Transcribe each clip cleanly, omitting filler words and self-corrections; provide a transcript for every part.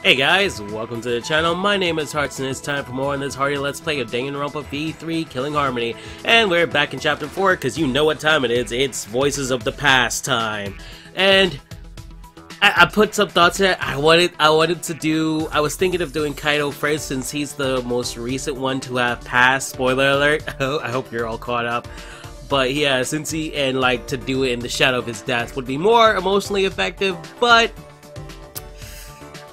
Hey guys, welcome to the channel. My name is Hearty and it's time for more on this Hearty Let's Play of Danganronpa V3 Killing Harmony. And we're back in chapter 4 because you know what time it is. It's Voices of the Past time. And I put some thoughts in it. I was thinking of doing Kaido first since he's the most recent one to have passed. Spoiler alert. I hope you're all caught up. But yeah, since to do it in the shadow of his death would be more emotionally effective, but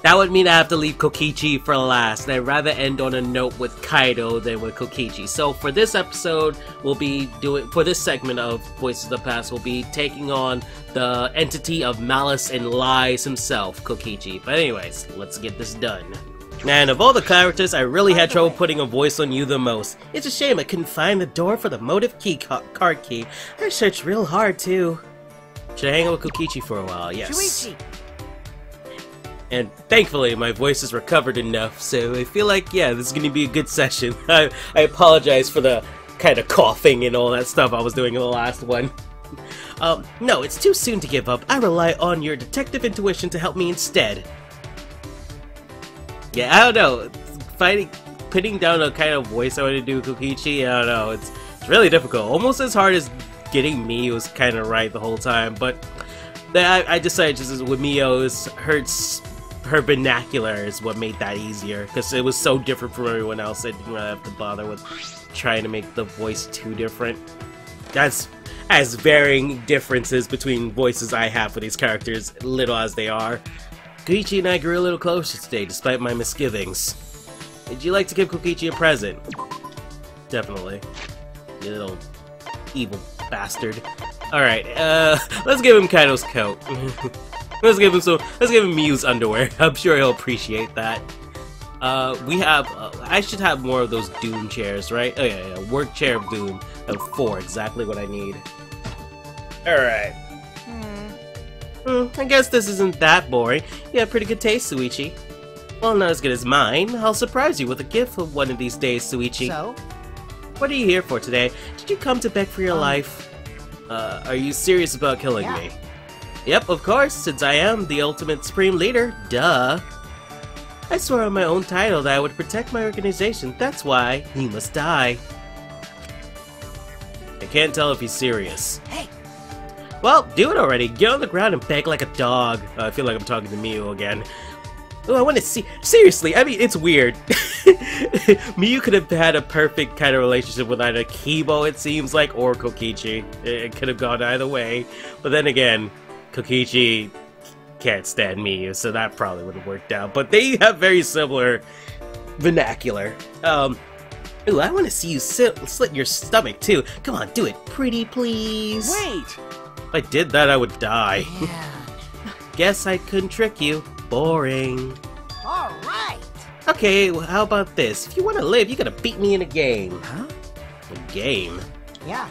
that would mean I have to leave Kokichi for last, and I'd rather end on a note with Kaido than with Kokichi. So for this episode, for this segment of Voices of the Past, we'll be taking on the entity of malice and lies himself, Kokichi. But anyways, let's get this done. Man, of all the characters, I really had trouble putting a voice on you the most. It's a shame I couldn't find the door for the motive key card key. I searched real hard too. Should I hang out with Kokichi for a while? Yes. Shuichi. And thankfully, my voice is recovered enough, so I feel like, yeah, this is going to be a good session. I apologize for the kind of coughing and all that stuff I was doing in the last one. No, it's too soon to give up. I rely on your detective intuition to help me instead. Yeah, I don't know. Putting down a kind of voice I want to do with Kokichi, I don't know. It's really difficult. Almost as hard as getting me was kind of right the whole time, but I decided just with Mio, her vernacular is what made that easier, because it was so different from everyone else. I didn't really have to bother with trying to make the voice too different. That's as varying differences between voices I have for these characters, little as they are. Kokichi and I grew a little closer today, despite my misgivings. Would you like to give Kokichi a present? Definitely. You little evil bastard. Alright, let's give him Kaido's coat. Let's give him Miu's underwear. I'm sure he'll appreciate that. I should have more of those Doom chairs, right? Oh yeah, work chair of Doom. I have 4, exactly what I need. Alright. I guess this isn't that boring. You have pretty good taste, Shuichi. Well, not as good as mine. I'll surprise you with a gift for one of these days, Shuichi. So? What are you here for today? Did you come to beg for your life? Are you serious about killing me? Yep, of course, since I am the ultimate supreme leader. Duh. I swore on my own title that I would protect my organization. That's why he must die. I can't tell if he's serious. Hey. Well, do it already. Get on the ground and beg like a dog. I feel like I'm talking to Miu again. Oh, I want to see. Seriously, I mean, it's weird. Miu could have had a perfect kind of relationship with either Kibo, it seems like, or Kokichi. It could have gone either way. But then again, Kokichi can't stand Miu, so that probably would have worked out. But they have very similar vernacular. Ooh, I want to see you slit your stomach too. Come on, do it, pretty please. Wait! If I did that, I would die. Yeah. Guess I couldn't trick you. Boring. Alright! Okay, well, how about this? If you want to live, you gotta beat me in a game. Huh? A game? Yeah.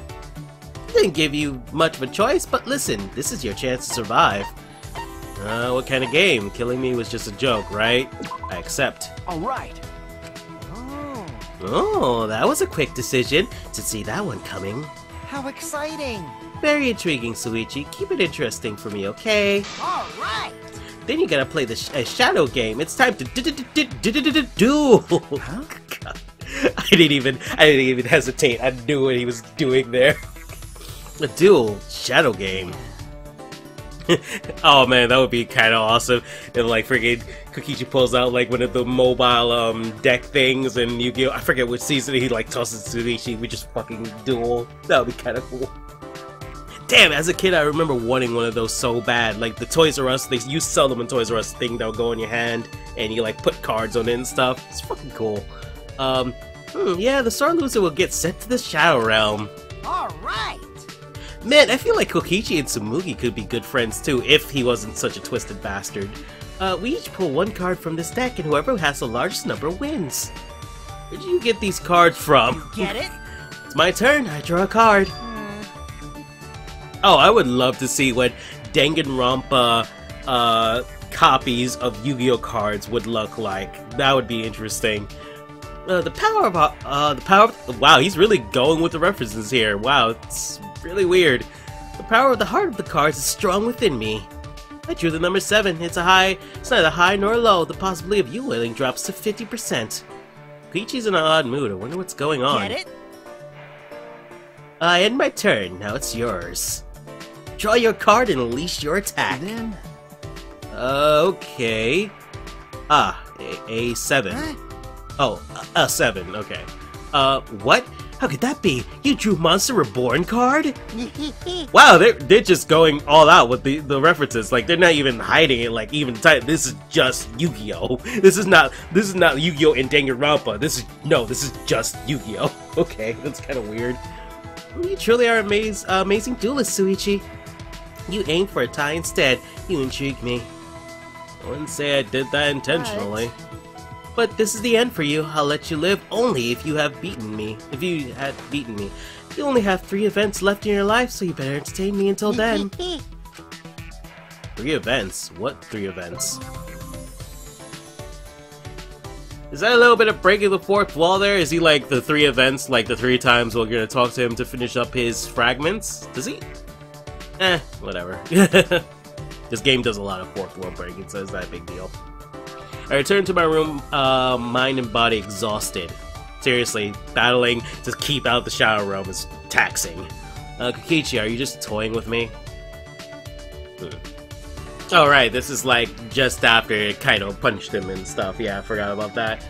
I didn't give you much of a choice, but listen, this is your chance to survive. What kind of game? Killing me was just a joke, right? I accept. Alright. Oh, that was a quick decision. To see that one coming. How exciting! Very intriguing, Shuichi. Keep it interesting for me, okay? Alright! Then you gotta play the shadow game. It's time to duel. Huh? God. I didn't even hesitate. I knew what he was doing there. A duel, shadow game. Oh man, that would be kind of awesome. And like freaking Kokichi pulls out like one of the mobile deck things, and Yu-Gi-Oh! I forget which season he like tosses Shuichi. We just fucking duel. That would be kind of cool. Damn, as a kid, I remember wanting one of those so bad. Like the Toys R Us, you sell them in Toys R Us thing that'll go in your hand, and you like put cards on it and stuff. It's fucking cool. Yeah, the star loser will get sent to the Shadow Realm. Alright! Man, I feel like Kokichi and Tsumugi could be good friends too, if he wasn't such a twisted bastard. We each pull one card from this deck, and whoever has the largest number wins. Where did you get these cards from? You get it? It's my turn, I draw a card. Oh, I would love to see what Danganronpa copies of Yu-Gi-Oh cards would look like. That would be interesting. The power of wow, he's really going with the references here. Wow, it's really weird. The power of the heart of the cards is strong within me. I drew the number 7. It's neither high nor low. The possibility of you winning drops to 50%. Kokichi's in an odd mood. I wonder what's going on. Get it? I end my turn. Now it's yours. Draw your card and unleash your attack. Then... Okay. A 7. Huh? Oh, a 7. Okay. What? How could that be? You drew Monster Reborn card? Wow, they're just going all out with the references. Like, they're not even hiding it. Like, even this is just Yu-Gi-Oh. This is not Yu-Gi-Oh in Danganronpa. This is just Yu-Gi-Oh. Okay, that's kind of weird. You truly are amazing duelist, Shuichi. You aimed for a tie instead. You intrigued me. I wouldn't say I did that intentionally. But this is the end for you. I'll let you live only if you have beaten me. If you had beaten me. You only have 3 events left in your life, so you better entertain me until then. 3 events? What 3 events? Is that a little bit of breaking the fourth wall there? Is he like the 3 events, like the 3 times we're gonna talk to him to finish up his fragments? Does he? Whatever. This game does a lot of fourth wall breaking, so it's not a big deal. I return to my room, mind and body exhausted. Seriously, battling to keep out the Shadow Realm is taxing. Kokichi, are you just toying with me? Oh right, this is like just after Kaido punched him and stuff. Yeah, I forgot about that.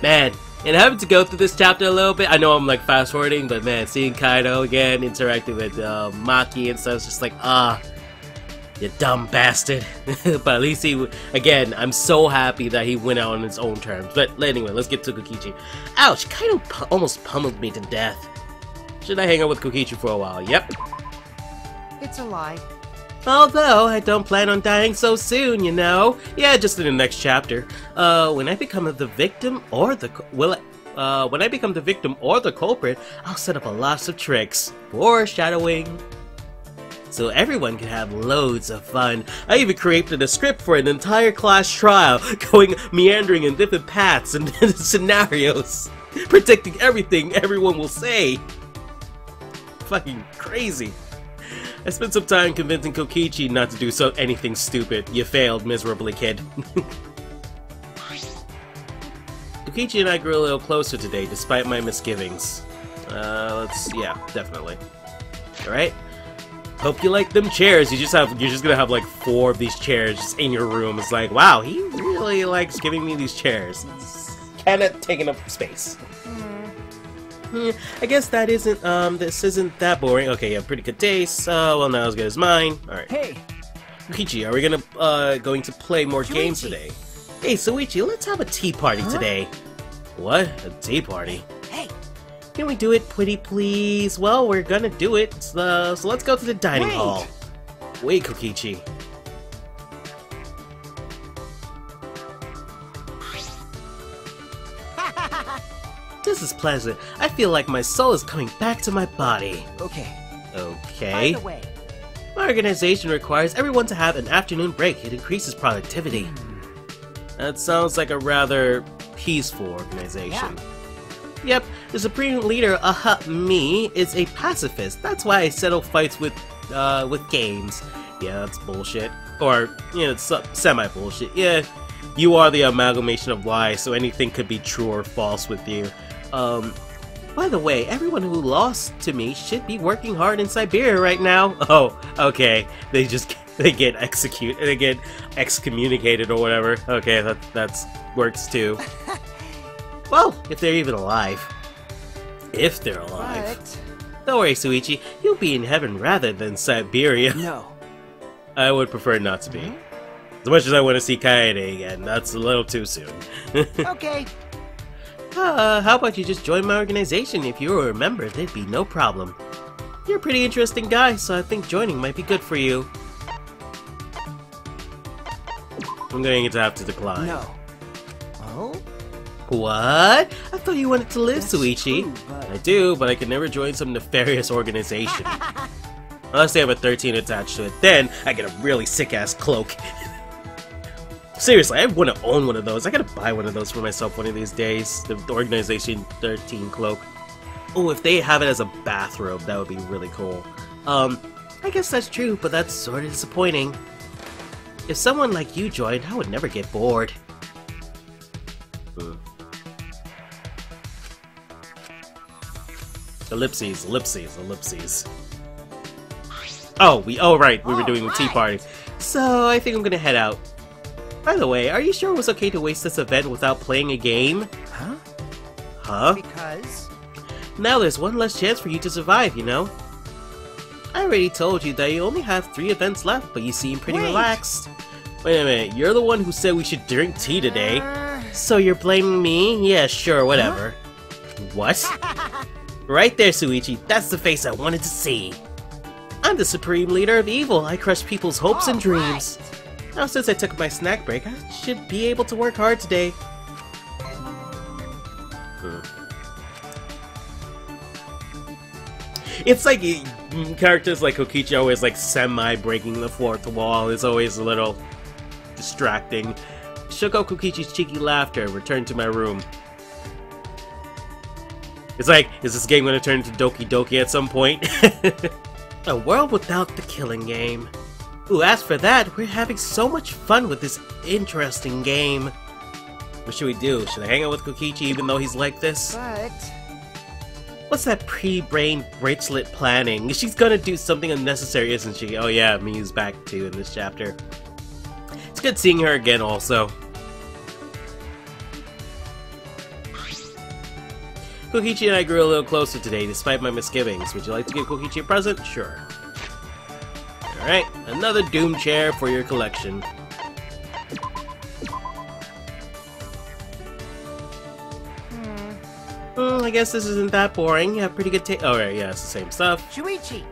Man, and having to go through this chapter a little bit, I know I'm like fast forwarding, but man, seeing Kaido again interacting with Maki and stuff, it's just like, you dumb bastard. But at least again, I'm so happy that he went out on his own terms. But anyway, let's get to Kokichi. Ouch, Kaido almost pummeled me to death. Should I hang out with Kokichi for a while? Yep. It's a lie. Although, I don't plan on dying so soon, you know? Yeah, just in the next chapter. When I become the victim or the... when I become the victim or the culprit, I'll set up a lots of tricks. Foreshadowing. So everyone can have loads of fun. I even created a script for an entire class trial, meandering in different paths and scenarios, predicting everything everyone will say. Fucking crazy. I spent some time convincing Kokichi not to do anything stupid. You failed miserably, kid. Kokichi and I grew a little closer today, despite my misgivings. Yeah, definitely. Alright? Hope you like them chairs. You're just gonna have like 4 of these chairs just in your room. It's like, wow, he really likes giving me these chairs. It's kinda taking up space. I guess that isn't, this isn't that boring. Okay, yeah, pretty good taste. Well, not as good as mine. Alright. Hey! Kokichi, are we going to play more games today? Hey, Shuichi, let's have a tea party today. What? A tea party? Hey! Can we do it, pretty please? Well, we're gonna do it, so let's go to the dining hall. Wait, Kokichi. This is pleasant. I feel like my soul is coming back to my body. Okay. Okay. By the way, My organization requires everyone to have an afternoon break. It increases productivity. That sounds like a rather peaceful organization. Yeah. Yep, the supreme leader, me, is a pacifist. That's why I settle fights with games. Yeah, that's bullshit. Or, you know, it's semi-bullshit. Yeah, you are the amalgamation of lies, so anything could be true or false with you. By the way, everyone who lost to me should be working hard in Siberia right now. Oh, okay. They get excommunicated or whatever. Okay, that works too. Well, if they're even alive. If they're alive. but... Don't worry, Shuichi. You'll be in heaven rather than Siberia. No. I would prefer not to be. As much as I want to see Kaede again, that's a little too soon. Okay. How about you just join my organization? If you were a member, there'd be no problem. You're a pretty interesting guy, so I think joining might be good for you. I'm going to have to decline. No. Oh? What? I thought you wanted to live, That's Shuichi. true, but... I do, but I can never join some nefarious organization. Unless they have a 13 attached to it, then I get a really sick-ass cloak. Seriously, I want to own one of those. I gotta buy one of those for myself one of these days. The Organization 13 cloak. Oh, if they have it as a bathrobe, that would be really cool. I guess that's true, but that's sort of disappointing. If someone like you joined, I would never get bored. Ellipses, ellipses, ellipses. Oh, right, we were doing the tea party. So, I think I'm gonna head out. By the way, are you sure it was okay to waste this event without playing a game? Huh? Huh? Because? Now there's one less chance for you to survive, you know? I already told you that you only have 3 events left, but you seem pretty relaxed. Wait a minute, you're the one who said we should drink tea today. So you're blaming me? Yeah, sure, whatever. Huh? What? Right there, Shuichi, that's the face I wanted to see. I'm the supreme leader of evil. I crush people's hopes and dreams. Now since I took my snack break, I should be able to work hard today. It's like characters like Kokichi always like semi-breaking the fourth wall is always a little distracting. Shook out Kokichi's cheeky laughter and returned to my room. It's like, is this game going to turn into Doki Doki at some point? A world without the killing game. Ooh, as for that, we're having so much fun with this interesting game. What should we do? Should I hang out with Kokichi even though he's like this? But... What's that pre-brain bracelet planning? She's gonna do something unnecessary, isn't she? Oh yeah, Miyu's back too in this chapter. It's good seeing her again also. Kokichi and I grew a little closer today, despite my misgivings. Would you like to give Kokichi a present? Sure. Alright, another Doom chair for your collection. I guess this isn't that boring. You have pretty good taste. Alright, yeah, it's the same stuff. Shuichi!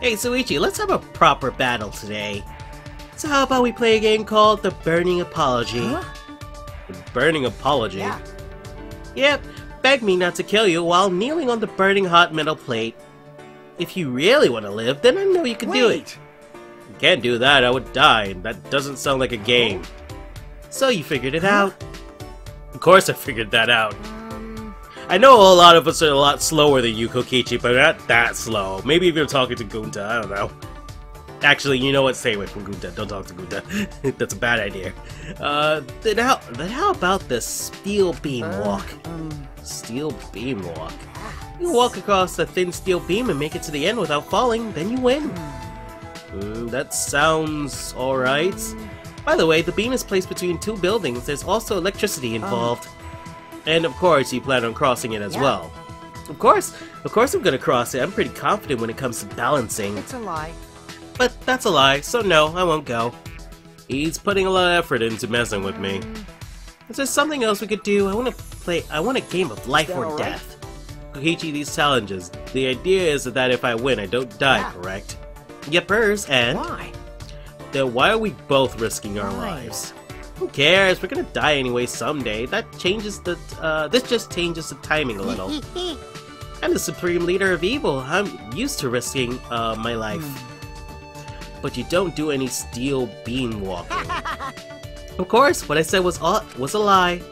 Hey, Shuichi, let's have a proper battle today. So how about we play a game called The Burning Apology? Huh? The Burning Apology? Yeah. Yep, beg me not to kill you while kneeling on the burning hot metal plate. If you really want to live, then I know you can do it. You can't do that, I would die, and that doesn't sound like a game. So you figured it out? Of course I figured that out. I know a lot of us are a lot slower than you, Kokichi, but not that slow. Maybe if you're talking to Gunta, I don't know. Actually, you know what? Stay away from Gunta. Don't talk to Gunta. That's a bad idea. Then how about the steel beam walk? Steel beam walk. You walk across the thin steel beam and make it to the end without falling, then you win. That sounds alright. By the way, the beam is placed between 2 buildings. There's also electricity involved. And of course, you plan on crossing it as well. Of course I'm gonna cross it. I'm pretty confident when it comes to balancing. It's a lie. But that's a lie, so no, I won't go. He's putting a lot of effort into messing with me. Is there something else we could do? I want a game of life or death. Kokichi, these challenges. The idea is that if I win, I don't die, correct? Yepers, and... Why? Then why are we both risking our lives? Who cares? We're gonna die anyway someday. That changes the, this just changes the timing a little. I'm the supreme leader of evil. I'm used to risking, my life. But you don't do any steel beam walking. Of course, what I said was a lie.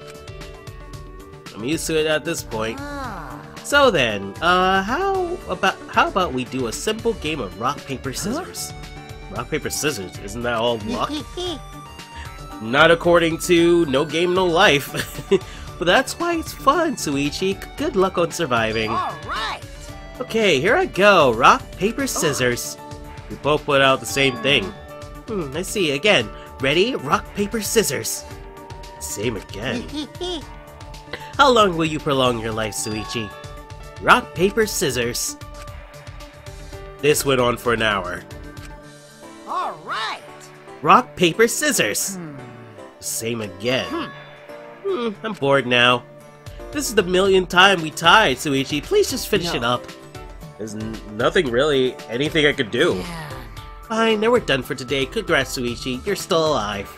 I'm used to it at this point. So then, how about we do a simple game of rock, paper, scissors? Rock, paper, scissors? Isn't that all luck? Not according to No Game, No Life. But that's why it's fun, Shuichi. Good luck on surviving. Alright! Okay, here I go. Rock, paper, scissors. We both put out the same thing. I see. Again. Ready? Rock, paper, scissors. Same again. How long will you prolong your life, Shuichi? Rock, paper, scissors. This went on for an hour. Alright! Rock, paper, scissors. Same again. I'm bored now. This is the millionth time we tied, Shuichi. Please just finish it up. There's nothing really, anything I could do. Fine, then we're done for today. Congrats, Shuichi. You're still alive.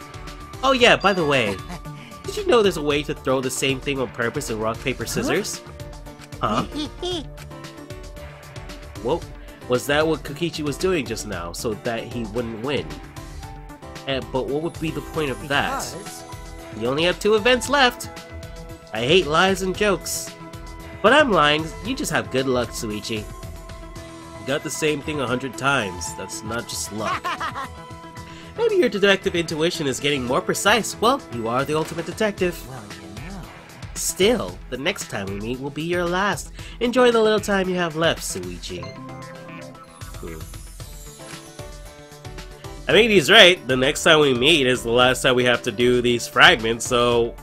Oh yeah, by the way, did you know there's a way to throw the same thing on purpose in rock, paper, scissors? Huh? Well, was that what Kokichi was doing just now, so that he wouldn't win? But what would be the point of that? You only have 2 events left. I hate lies and jokes. But I'm lying. You just have good luck, Shuichi. You got the same thing 100 times. That's not just luck. Maybe your detective intuition is getting more precise. Well, you are the ultimate detective. Well, you know. Still, the next time we meet will be your last. Enjoy the little time you have left, Shuichi. I mean, he's right. The next time we meet is the last time we have to do these fragments, so...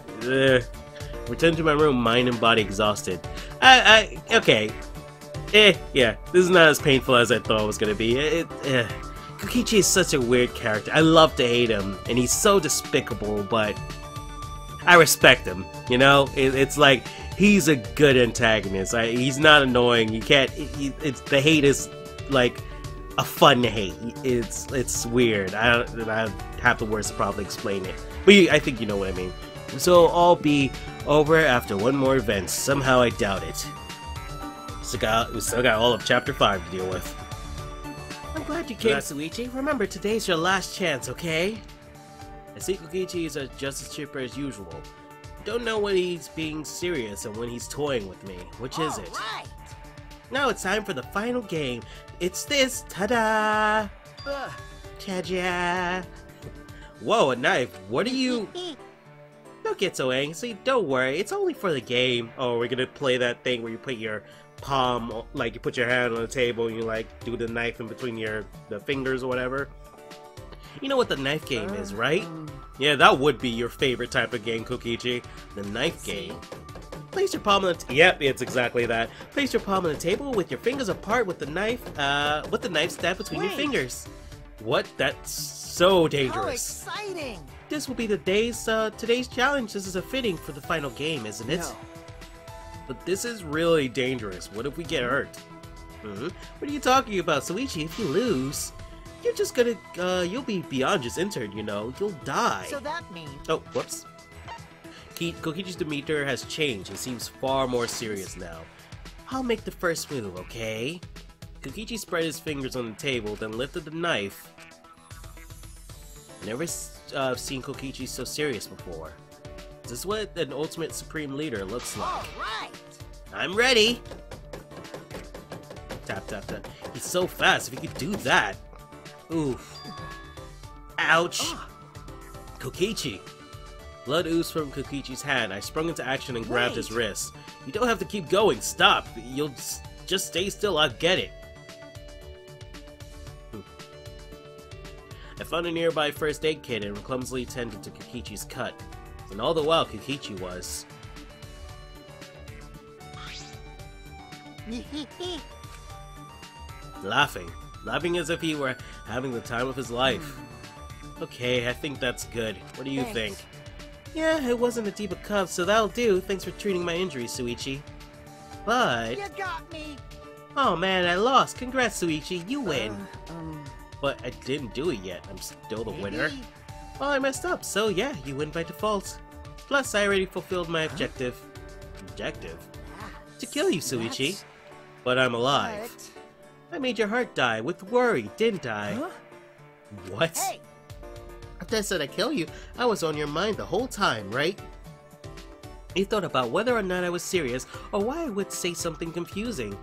return to my room, mind and body exhausted. Okay. Yeah, this is not as painful as I thought it was gonna be. Kokichi is such a weird character. I love to hate him, and he's so despicable, but I respect him, you know? It's like, he's a good antagonist. He's not annoying. You can't... the hate is, like, a fun hate. It's weird. I have the words to probably explain it. But I think you know what I mean. So all be over after one more event. Somehow I doubt it. We still got all of Chapter 5 to deal with. I'm glad you came, Shuichi. Remember, today's your last chance, okay? I see Kokichi is just as chipper as usual. Don't know when he's being serious and when he's toying with me. Which is it? Right. Now it's time for the final game. It's this. Ta-da! Cha-cha! Whoa, a knife. What are you... Don't get so angry. Don't worry. It's only for the game. Oh, we're gonna play that thing where you put your palm, like you put your hand on the table and you like do the knife in between the fingers or whatever. You know what the knife game is, right? Yeah, that would be your favorite type of game, Kokichi. The knife game. Place your palm on the yep, it's exactly that. Place your palm on the table with your fingers apart with the knife stabbed between your fingers. What? That's so dangerous. How exciting! This will be today's challenge. This is a fitting for the final game, isn't it? No. But this is really dangerous. What if we get hurt? What are you talking about, Shuichi? If you lose, you're just gonna, you'll be beyond just injured, you know. You'll die. So that means... Oh, whoops. Kokichi's demeanor has changed. He seems far more serious now. I'll make the first move, okay? Kokichi spread his fingers on the table, then lifted the knife. Never seen Kokichi so serious before. This is what an ultimate supreme leader looks like. All right. I'm ready! Tap, tap, tap. He's so fast. If he could do that. Oof. Ouch. Kokichi. Blood oozed from Kokichi's hand. I sprung into action and grabbed his wrist. You don't have to keep going. Stop. You'll just stay still. I'll get it. I found a nearby first aid kit and clumsily tended to Kokichi's cut. And all the while, Kokichi was... laughing as if he were having the time of his life. Okay, I think that's good. What do you think? Yeah, it wasn't a deep of cuffs, so that'll do. Thanks for treating my injuries, Shuichi. But... You got me! Oh man, I lost. Congrats, Shuichi. You win. But I didn't do it yet. I'm still the winner. Well, I messed up, so yeah, you win by default. Plus, I already fulfilled my objective. To kill you, Shuichi. But I'm alive. I made your heart die with worry, didn't I? What? Hey. After I said I kill you, I was on your mind the whole time, right? You thought about whether or not I was serious, or why I would say something confusing.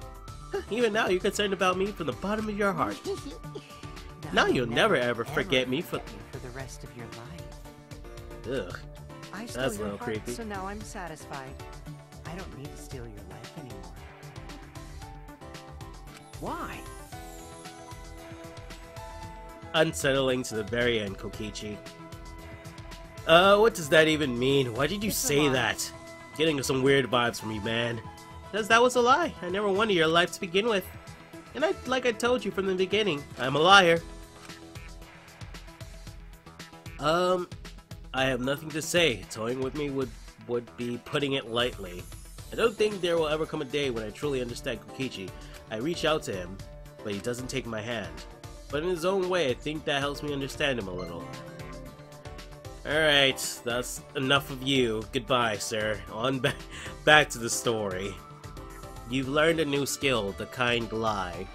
Even now, you're concerned about me from the bottom of your heart. Now you'll never ever forget me for the rest of your life. Ugh. I stole That's a your little heart, creepy. so now I'm satisfied. I don't need to steal your life anymore. Why? Unsettling to the very end, Kokichi. What does that even mean? Why did you say that? Getting some weird vibes from you, man. Because that was a lie. I never wanted your life to begin with. And like I told you from the beginning, I'm a liar. I have nothing to say. Toying with me would be putting it lightly. I don't think there will ever come a day when I truly understand Kokichi. I reach out to him, but he doesn't take my hand. But in his own way, I think that helps me understand him a little. Alright, that's enough of you. Goodbye, sir. On back to the story. You've learned a new skill, the kind lie.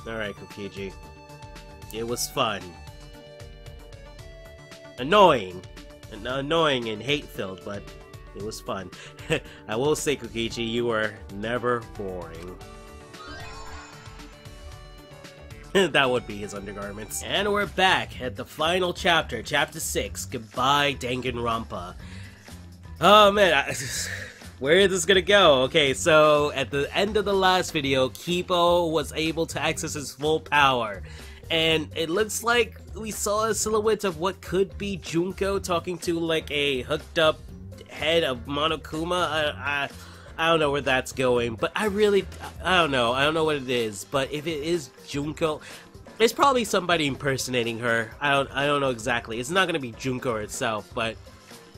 Alright, Kokichi. It was fun. Annoying and hate-filled, but it was fun. I will say, Kokichi, you were never boring. That would be his undergarments. And we're back at the final chapter, chapter 6, Goodbye Danganronpa. Oh man, where is this gonna go? Okay, so at the end of the last video, Kibo was able to access his full power. And it looks like we saw a silhouette of what could be Junko talking to like a hooked up head of Monokuma. I don't know where that's going, but I don't know. I don't know what it is, but if it is Junko, it's probably somebody impersonating her. I don't know exactly. It's not gonna be Junko herself, but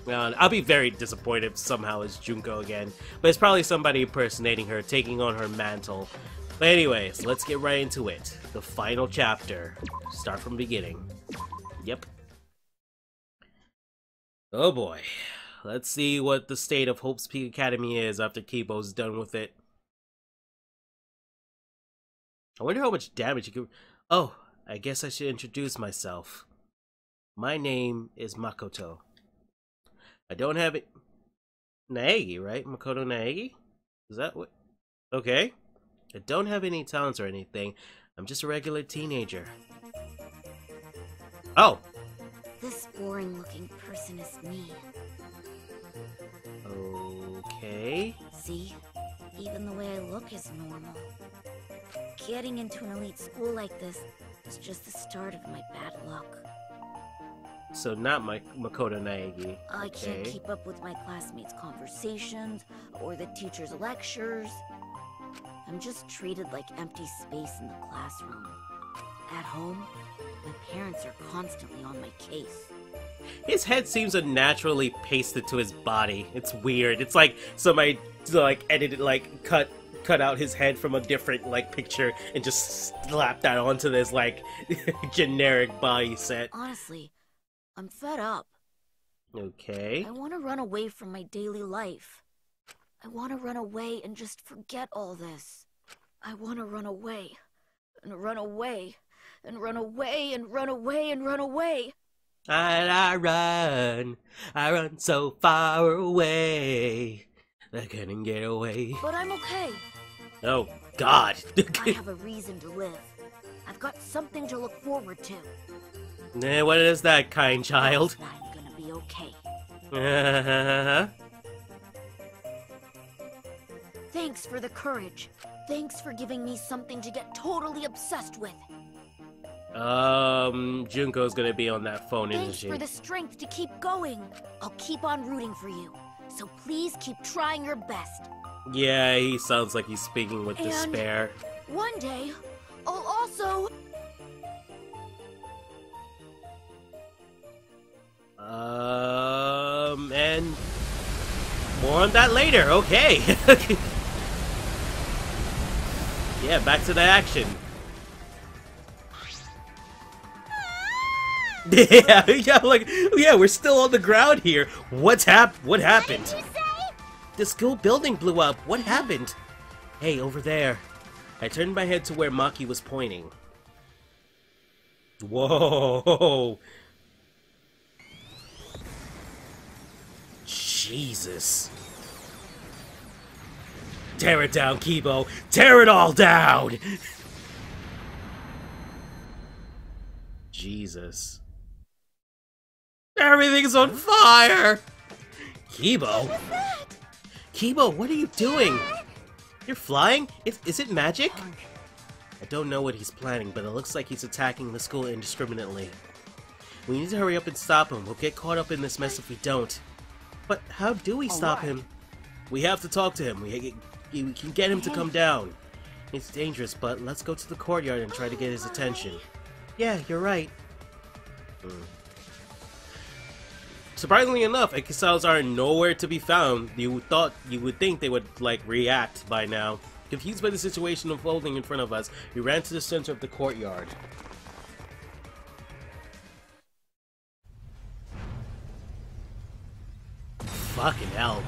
I'll be very disappointed if somehow it's Junko again. But it's probably somebody impersonating her, taking on her mantle. But anyways, let's get right into it. The final chapter. Start from the beginning. Yep. Oh boy. Let's see what the state of Hope's Peak Academy is after Kibo's done with it. I wonder how much damage you can... Oh, I guess I should introduce myself. My name is Makoto. I don't have it... Naegi, right? Makoto Naegi? Is that what... Okay. I don't have any talents or anything. I'm just a regular teenager. Oh! This boring-looking person is me. Okay. See? Even the way I look is normal. Getting into an elite school like this is just the start of my bad luck. So not my Makoto Naegi. I can't keep up with my classmates' conversations or the teacher's lectures. I'm just treated like empty space in the classroom. At home, my parents are constantly on my case. His head seems unnaturally pasted to his body. It's weird. It's like somebody like edited, like cut out his head from a different like picture and just slapped that onto this like generic body set. Honestly, I'm fed up. Okay. I want to run away from my daily life. I want to run away and just forget all this. I want to run away and run away and run away and run away and run away. I run so far away, I couldn't get away. But I'm okay. Oh, God. I have a reason to live. I've got something to look forward to. What is that, kind child? That's why I'm gonna be okay. Thanks for the courage. Thanks for giving me something to get totally obsessed with. Junko's gonna be on that phone, isn't Thanks she? for the strength to keep going. I'll keep on rooting for you. So please keep trying your best. Yeah, he sounds like he's speaking with despair. One day, I'll also... And more on that later, okay. Yeah, back to the action. Yeah, we're still on the ground here. What happened? What did you say? The school building blew up. What happened? Hey, over there. I turned my head to where Maki was pointing. Whoa. Jesus. Tear it down, Kibo. Tear it all down. Jesus. Everything's on fire! Kibo? Kibo, what are you doing? You're flying? Is it magic? I don't know what he's planning, but it looks like he's attacking the school indiscriminately. We need to hurry up and stop him. We'll get caught up in this mess if we don't. But how do we stop him? We have to talk to him. We can get him to come down. It's dangerous, but let's go to the courtyard and try to get his attention. Yeah, you're right. Surprisingly enough, Ekisaos are nowhere to be found. You would think they would, like, react by now. Confused by the situation unfolding in front of us, we ran to the center of the courtyard. Fucking hell.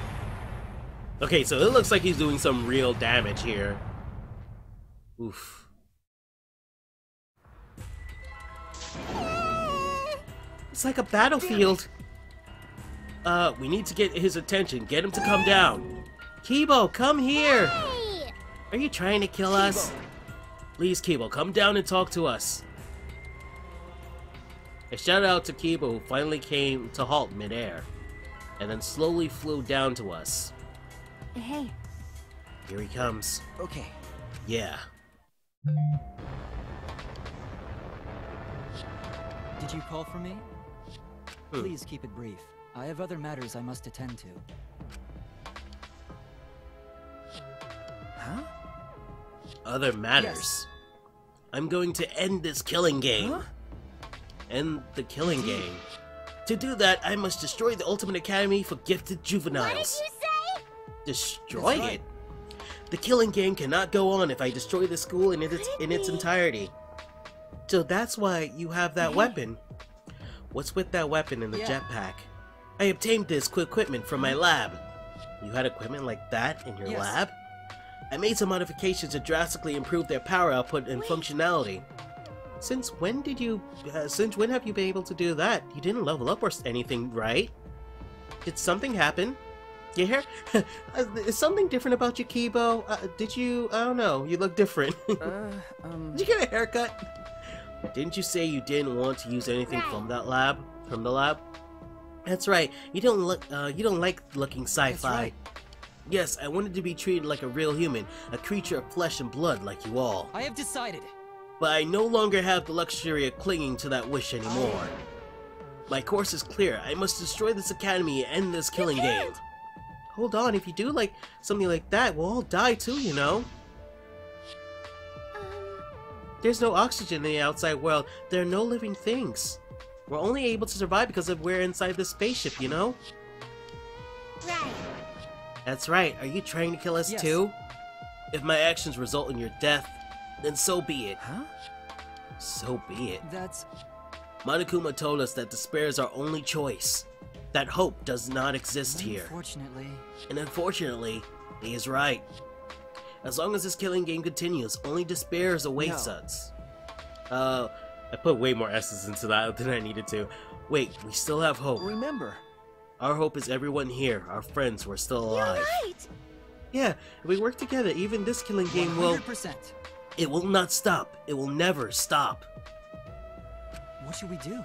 Okay, so it looks like he's doing some real damage here. Oof. It's like a battlefield. We need to get his attention. Get him to come down. Kibo, come here! Hey! Are you trying to kill us? Please, Kibo, come down and talk to us. I shouted out to Kibo, who finally came to halt midair, and then slowly flew down to us. Hey. Here he comes. Okay. Yeah. Did you call for me? Please keep it brief. I have other matters I must attend to. Huh? Other matters? Yes. I'm going to end this killing game. Huh? End the killing game. To do that, I must destroy the Ultimate Academy for Gifted Juveniles. What did you say? Destroy That's right. it? The killing game cannot go on if I destroy the school in its entirety. So that's why you have that weapon. What's with that weapon in the jetpack? I obtained this equipment from my lab. You had equipment like that in your lab? I made some modifications to drastically improve their power output and functionality. Since when have you been able to do that? You didn't level up or anything, right? Did something happen? You hear? Is something different about you, Kibo? Did you? I don't know. You look different. Did you get a haircut? Didn't you say you didn't want to use anything from that lab? From the lab? That's right. You don't look. You don't like looking sci-fi. Right. Yes, I wanted to be treated like a real human, a creature of flesh and blood like you all. I have decided. But I no longer have the luxury of clinging to that wish anymore. My course is clear. I must destroy this academy and end this killing game. Hold on, if you do like something like that, we'll all die too, you know? There's no oxygen in the outside world. There are no living things. We're only able to survive because we're inside this spaceship, you know? Right. That's right. Are you trying to kill us too? If my actions result in your death, then so be it. Huh? So be it. That's... Monokuma told us that despair is our only choice. That hope does not exist here. Unfortunately. And unfortunately, he is right. As long as this killing game continues, only despair awaits us. I put way more S's into that than I needed to. Wait, we still have hope. Remember. Our hope is everyone here, our friends who are still alive. You're right. Yeah, if we work together, even this killing game will... 100%. It will not stop. It will never stop. What should we do?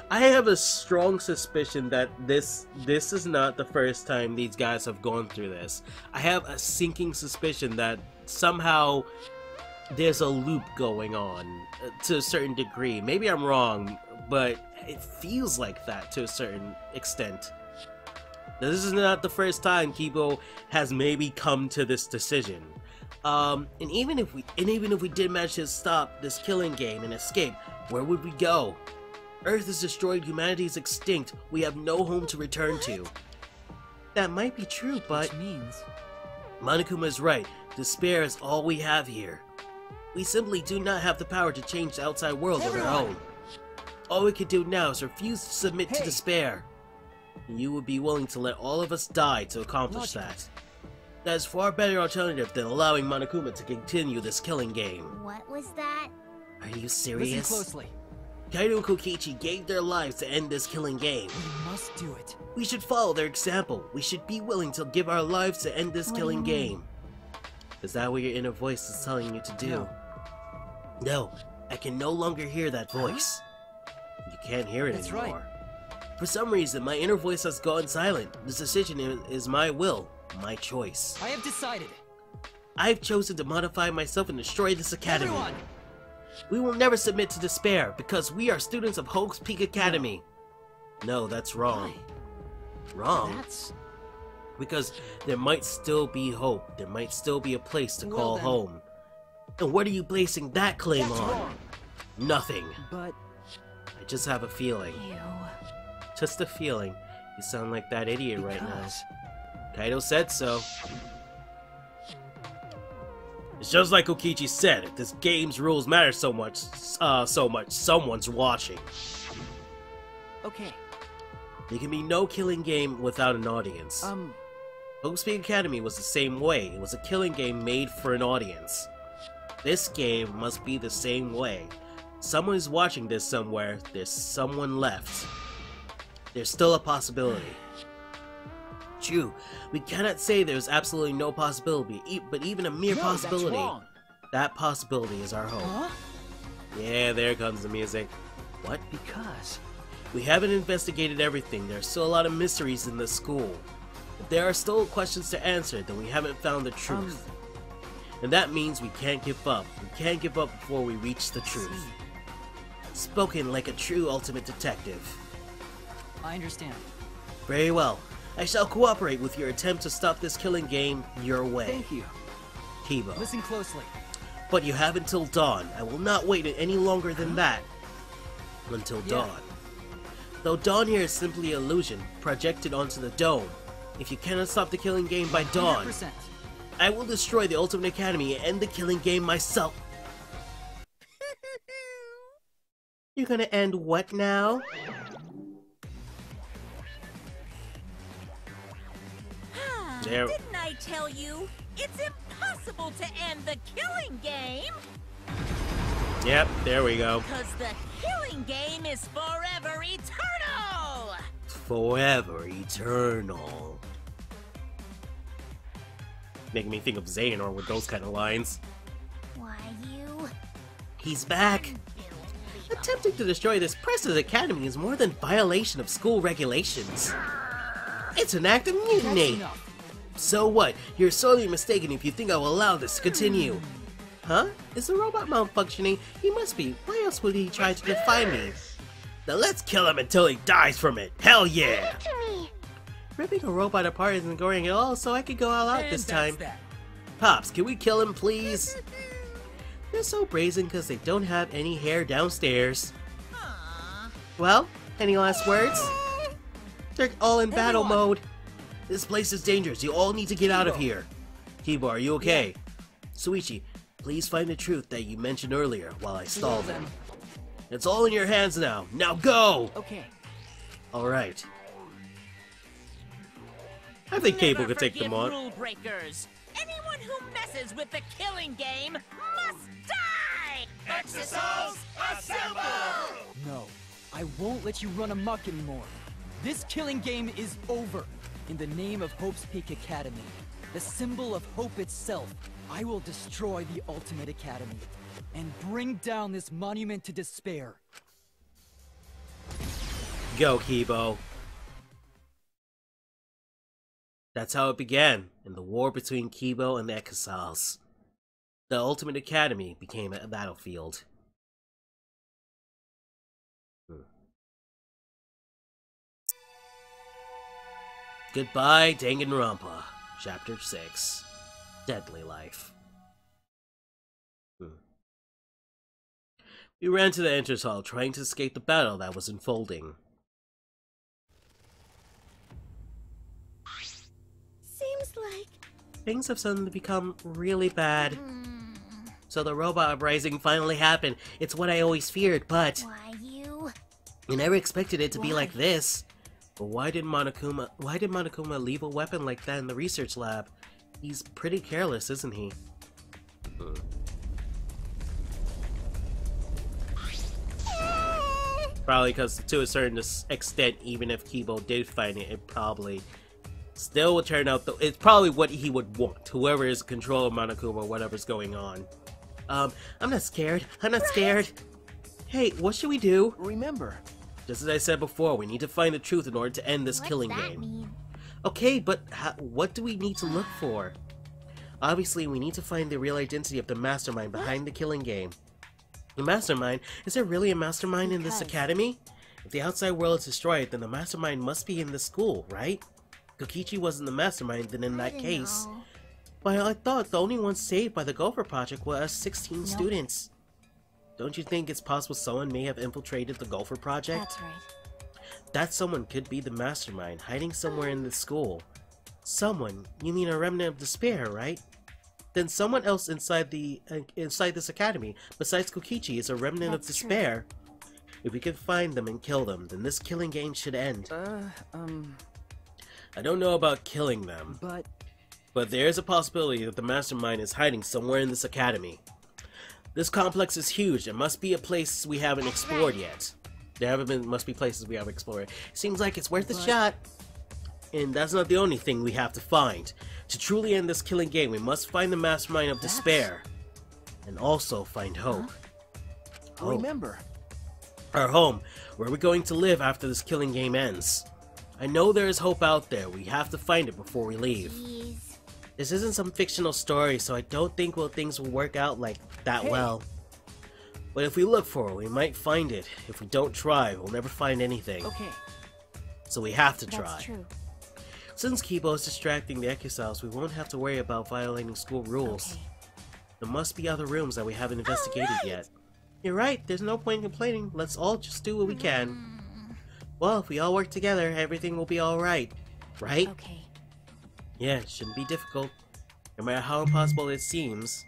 I have a strong suspicion that this is not the first time these guys have gone through this. I have a sinking suspicion that somehow there's a loop going on to a certain degree. Maybe I'm wrong, but it feels like that to a certain extent. This is not the first time Kibo has maybe come to this decision. And even if we did manage to stop this killing game and escape, where would we go? Earth is destroyed, humanity is extinct, we have no home to return to. That might be true, but... Which means... Monokuma is right, despair is all we have here. We simply do not have the power to change the outside world on our own. All we can do now is refuse to submit to despair. You would be willing to let all of us die to accomplish that. That is far better alternative than allowing Monokuma to continue this killing game. What was that? Are you serious? Listen closely. Kaido and Kokichi gave their lives to end this killing game. We must do it. We should follow their example. We should be willing to give our lives to end this killing game. Is that what your inner voice is telling you to do? No, I can no longer hear that voice. You can't hear it anymore. Right. For some reason, my inner voice has gone silent. This decision is my will, my choice. I have decided. I've chosen to modify myself and destroy this academy. Everyone! We will never submit to despair because we are students of Hope's Peak Academy. No, that's wrong. Wrong? That's... Because there might still be hope. There might still be a place to call then. home. And what are you basing that claim That's on? wrong. Nothing. But... I just have a feeling. Ew. Just a feeling. You sound like that idiot right now. Because... Kaido said so. It's just like Kokichi said, if this game's rules matter so much, someone's watching. Okay. There can be no killing game without an audience. Hope's Peak Academy was the same way. It was a killing game made for an audience. This game must be the same way. Someone is watching this somewhere. There's someone left. There's still a possibility. True, we cannot say there's absolutely no possibility, but even a mere possibility. That's wrong. That possibility is our hope. Huh? Yeah, there comes the music. What? Because... We haven't investigated everything. There's still a lot of mysteries in the school. If there are still questions to answer, then we haven't found the truth. And that means we can't give up. We can't give up before we reach the truth. Spoken like a true ultimate detective. I understand. Very well. I shall cooperate with your attempt to stop this killing game your way. Thank you. Kibo. Listen closely. But you have until dawn. I will not wait any longer than that. Until dawn. Though dawn here is simply an illusion, projected onto the dome. If you cannot stop the killing game by dawn, 100%. I will destroy the Ultimate Academy and end the killing game myself. You're gonna end what now? There. Didn't I tell you? It's impossible to end the killing game! Yep, there we go. Because the killing game is forever eternal! Forever eternal. Making me think of Xehanort with those kind of lines. Why you? He's back! Attempting to destroy this precious academy is more than violation of school regulations. It's an act of mutiny! Enough. So what? You're sorely mistaken if you think I will allow this to continue. Huh? Is the robot malfunctioning? He must be. Why else would he try to defy me? Now let's kill him until he dies from it. Hell yeah! Ripping a robot apart isn't going at all, so I could go all out And this that's time. that. Pops, can we kill him, please? They're so brazen because they don't have any hair downstairs. Well, any last words? They're all in battle mode. This place is dangerous. You all need to get out of here. Kibo, are you okay? Suichi, please find the truth that you mentioned earlier while I stall them. It's all in your hands now. Now go! Okay. Alright. I think Cable could take them on. Rule breakers. Anyone who messes with the killing game must die! Exercise assemble! No, I won't let you run amok anymore. This killing game is over. In the name of Hope's Peak Academy, the symbol of hope itself, I will destroy the Ultimate Academy and bring down this monument to despair. Go, Kibo. That's how it began, in the war between Kibo and the Ekasals. The Ultimate Academy became a battlefield. Goodbye, Danganronpa, Chapter 6, Deadly Life. We ran to the entrance hall, trying to escape the battle that was unfolding. Seems like... Things have suddenly become really bad. So the robot uprising finally happened. It's what I always feared, but... Why you? I never expected it to be like this. But why did Monokuma leave a weapon like that in the research lab? He's pretty careless, isn't he? Probably because to a certain extent, even if Kibo did find it, it probably still would turn out, it's probably what he would want. Whoever is in control of Monokuma, whatever's going on. I'm not scared. I'm not scared. Hey, what should we do? Remember, Just as I said before, we need to find the truth in order to end this killing game. Mean? Okay, but what do we need to look for? Obviously, we need to find the real identity of the mastermind behind the killing game. The mastermind? Is there really a mastermind in this academy? If the outside world is destroyed, then the mastermind must be in the school, right? Kokichi wasn't the mastermind, then in that case... Well, I thought the only ones saved by the Gopher Project were us 16 students. Don't you think it's possible someone may have infiltrated the Gopher Project? That's right. That someone could be the mastermind, hiding somewhere in the school. Someone? You mean a remnant of despair, right? Then someone else inside this academy, besides Kokichi, is a remnant of despair. If we can find them and kill them, then this killing game should end. I don't know about killing them, but there is a possibility that the mastermind is hiding somewhere in this academy. This complex is huge. There must be a place we haven't explored yet. Must be places we haven't explored. Seems like it's worth a shot. And that's not the only thing we have to find. To truly end this killing game, we must find the mastermind of despair. and also find hope. Hope. Remember, Our home, where we're going to live after this killing game ends. I know there is hope out there. We have to find it before we leave. Jeez. This isn't some fictional story, so I don't think things will work out like that well. But if we look for it, we might find it. If we don't try, we'll never find anything. okay. So we have to try. That's true. Since Kibo is distracting the exiles, we won't have to worry about violating school rules. Okay. There must be other rooms that we haven't investigated yet. You're right, there's no point in complaining. Let's all just do what we can. Well, if we all work together, everything will be alright. Right? Okay. Yeah, it shouldn't be difficult. No matter how impossible it seems.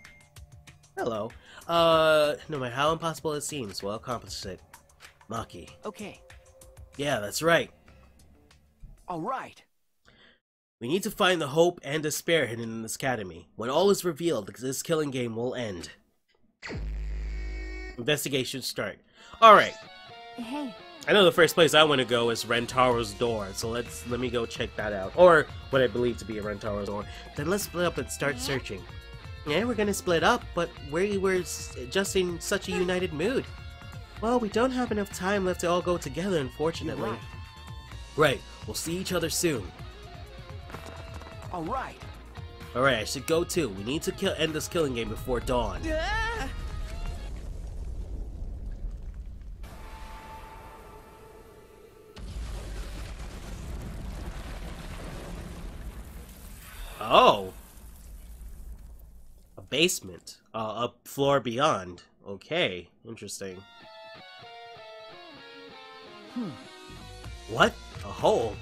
Hello. No matter how impossible it seems, we'll accomplish it. Maki. Okay. Yeah, that's right. Alright. We need to find the hope and despair hidden in this academy. When all is revealed, this killing game will end. Investigation start. Alright. Hey. I know the first place I want to go is Rentaro's door, so let me go check that out. Or what I believe to be a Rentaro's door. Then let's split up and start searching. Yeah, we're gonna split up, but we were just in such a united mood. Well, we don't have enough time left to all go together, unfortunately. You're Right, we'll see each other soon. Alright. Alright, I should go too. We need to end this killing game before dawn. Ah! Oh! A basement. A floor beyond. Okay, interesting. What? A hole?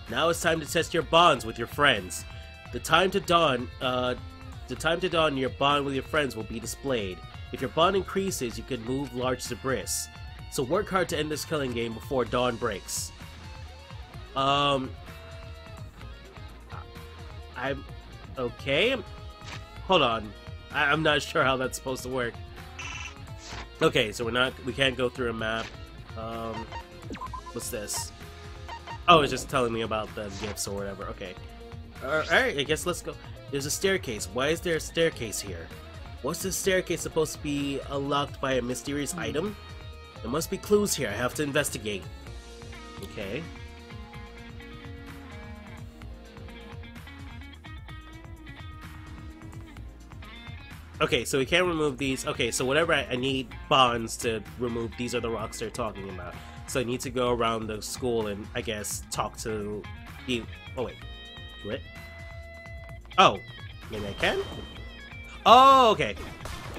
Now it's time to test your bonds with your friends. The time to dawn your bond with your friends will be displayed. If your bond increases, you can move large debris. So work hard to end this killing game before dawn breaks. I'm okay. Hold on. I'm not sure how that's supposed to work. Okay, so we can't go through a map. What's this? Oh, it's just telling me about the gifts or whatever. Okay. Alright, I guess let's go. There's a staircase. Why is there a staircase here? What's this staircase supposed to be unlocked by a mysterious item? There must be clues here. I have to investigate. Okay. Okay, so we can't remove these. Okay, so whatever I need bonds to remove, these are the rocks they're talking about. So I need to go around the school and, I guess, talk to the... Oh, wait. What? Oh. Maybe I can? Oh, okay.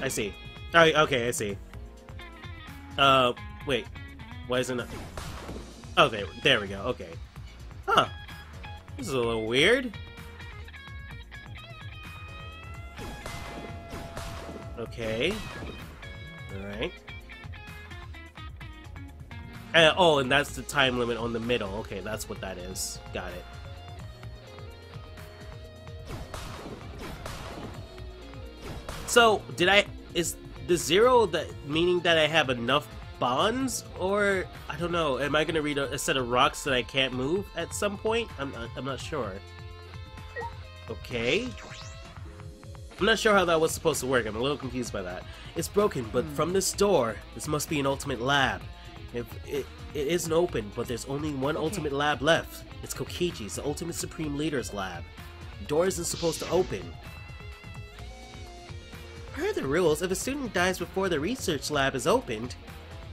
I see. Alright, okay, I see. Wait. Why isn't it... Oh, there we go. Okay. Huh. This is a little weird. Okay. Alright. Oh, and that's the time limit on the middle. Okay, that's what that is. Got it. So, is the 0 that meaning that I have enough bonds? Or, I don't know, am I gonna read a set of rocks that I can't move at some point? I'm not sure. Okay. I'm not sure how that was supposed to work. I'm a little confused by that. It's broken, but from this door, this must be an ultimate lab. If it isn't open, but there's only one ultimate lab left. It's Kokichi's, the ultimate supreme leader's lab. The door isn't supposed to open. Per the rules, if a student dies before the research lab is opened,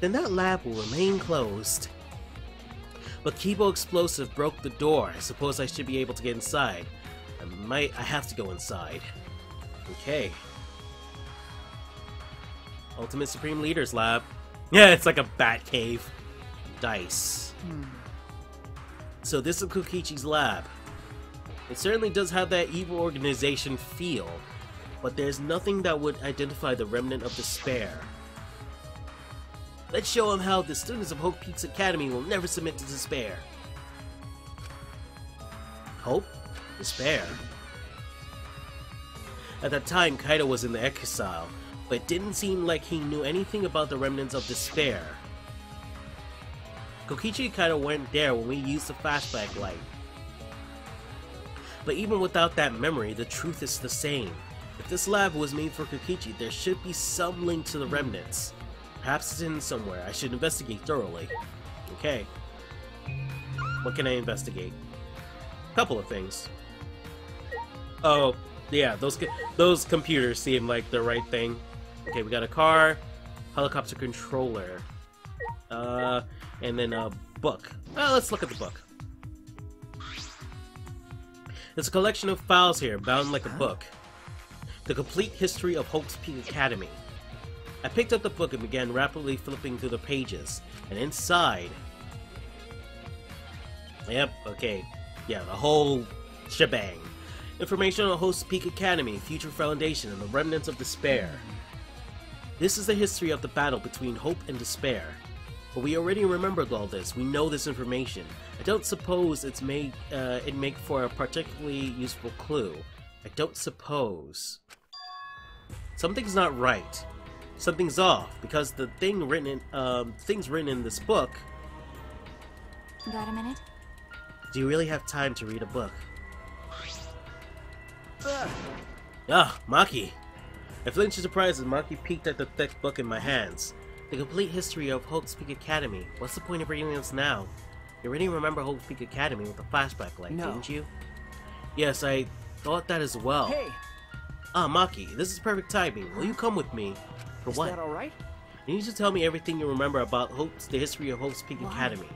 then that lab will remain closed. But Kibo Explosive broke the door. I suppose I should be able to get inside. I have to go inside. Okay. Ultimate Supreme Leader's Lab. Yeah, it's like a bat cave. Dice. So this is Kokichi's lab. It certainly does have that evil organization feel, but there's nothing that would identify the remnant of despair. Let's show him how the students of Hope Peaks Academy will never submit to despair. Hope? Despair? At that time, Kaido was in the exile, but it didn't seem like he knew anything about the remnants of despair. Kokichi and Kaido weren't there when we used the flashback light. But even without that memory, the truth is the same. If this lab was made for Kokichi, there should be some link to the remnants. Perhaps it's in somewhere. I should investigate thoroughly. Okay. What can I investigate? Couple of things. Oh, yeah, those computers seem like the right thing. Okay, we got a car, helicopter controller, and then a book. Let's look at the book. There's a collection of files here, bound like a book. The complete history of Hope's Peak Academy. I picked up the book and began rapidly flipping through the pages, and inside... Yep, okay. Yeah, the whole shebang. Information on Hope's Peak Academy, Future Foundation, and the remnants of despair. This is the history of the battle between hope and despair. But we already remembered all this. We know this information. I don't suppose it'd make for a particularly useful clue. I don't suppose. Something's not right. Something's off, because the things written in this book... Got a minute? Do you really have time to read a book? Ah, Maki! I flinched in surprise as Maki peeked at the thick book in my hands. The complete history of Hope's Peak Academy. What's the point of reading this now? You already remember Hope's Peak Academy with the flashback light, didn't you? Yes, I thought that as well. Hey! Ah, Maki, this is perfect timing. Will you come with me? For what? Is that alright? You need to tell me everything you remember about the history of Hope's Peak Academy.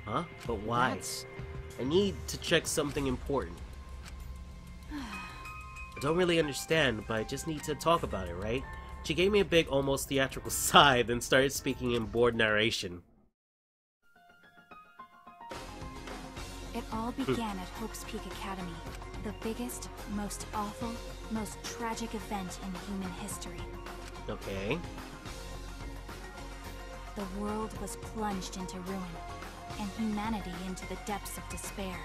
Huh? But why? I need to check something important. I don't really understand, but I just need to talk about it, right? She gave me a big, almost theatrical sigh, then started speaking in bored narration. It all began at Hope's Peak Academy, the biggest, most awful, most tragic event in human history. Okay. The world was plunged into ruin, and humanity into the depths of despair.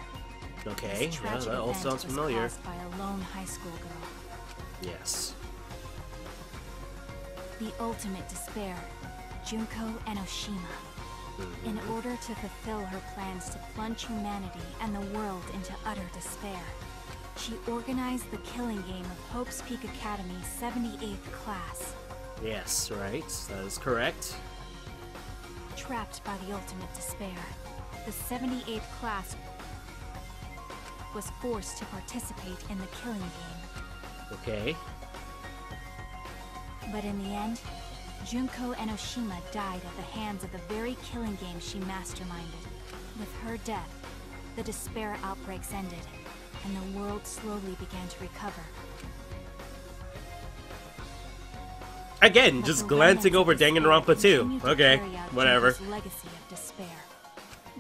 Okay, This yeah, tragic that all event sounds was familiar. caused by a lone high school girl. Yes. The ultimate despair, Junko Enoshima. In order to fulfill her plans to plunge humanity and the world into utter despair, she organized the killing game of Hope's Peak Academy's 78th class. Yes, right, that is correct. Trapped by the ultimate despair, the 78th class was forced to participate in the killing game. Okay. But in the end, Junko Enoshima died at the hands of the very killing game she masterminded. With her death, the despair outbreaks ended, and the world slowly began to recover. Again, But just the glancing remnants of over despair Danganronpa 2. continued to Okay, carry out whatever. Junko's legacy of despair.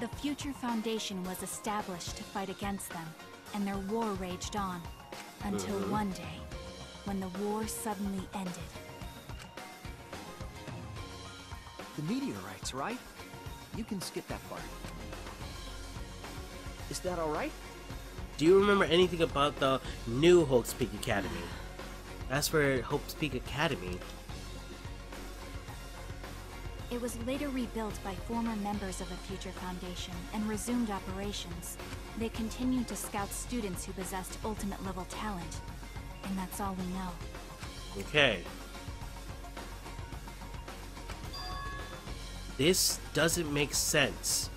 The Future Foundation was established to fight against them, and their war raged on, until one day, when the war suddenly ended. The meteorites, right? You can skip that part. Is that alright? Do you remember anything about the new Hope's Peak Academy? As for Hope's Peak Academy... It was later rebuilt by former members of the Future Foundation and resumed operations. They continued to scout students who possessed ultimate level talent, and that's all we know. Okay. This doesn't make sense.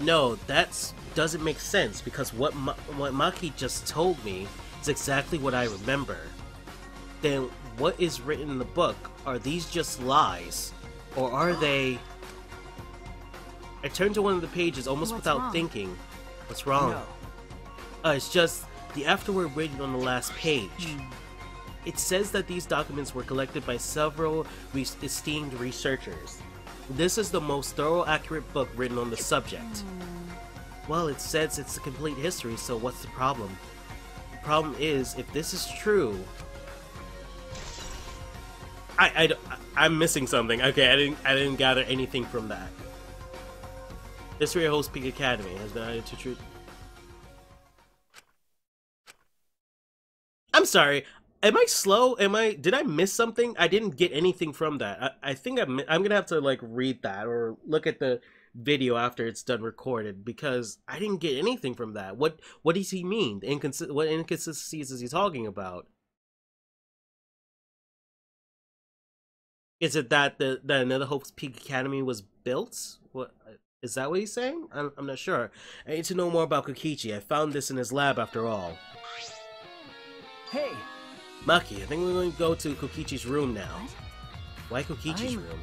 No, that doesn't make sense because what Maki just told me is exactly what I remember. Then what is written in the book? Are these just lies? Or are they... I turned to one of the pages almost What's without wrong? thinking. What's wrong? No. It's just the afterword written on the last page. It says that these documents were collected by several esteemed researchers. This is the most thorough, accurate book written on the subject. Well, it says it's a complete history, so what's the problem? The problem is, if this is true... I'm missing something. Okay, I didn't gather anything from that. History of Hope's Peak Academy has been added to truth. I'm sorry. Am I slow? Did I miss something? I didn't get anything from that. I think I'm gonna have to like read that or look at the video after it's done recorded because I didn't get anything from that. What does he mean? What inconsistencies is he talking about? Is it that that another Hope's Peak Academy was built? What is that what he's saying? I'm not sure. I need to know more about Kokichi. I found this in his lab after all. Hey! Maki, I think we're going to go to Kokichi's room now. Why Kokichi's room?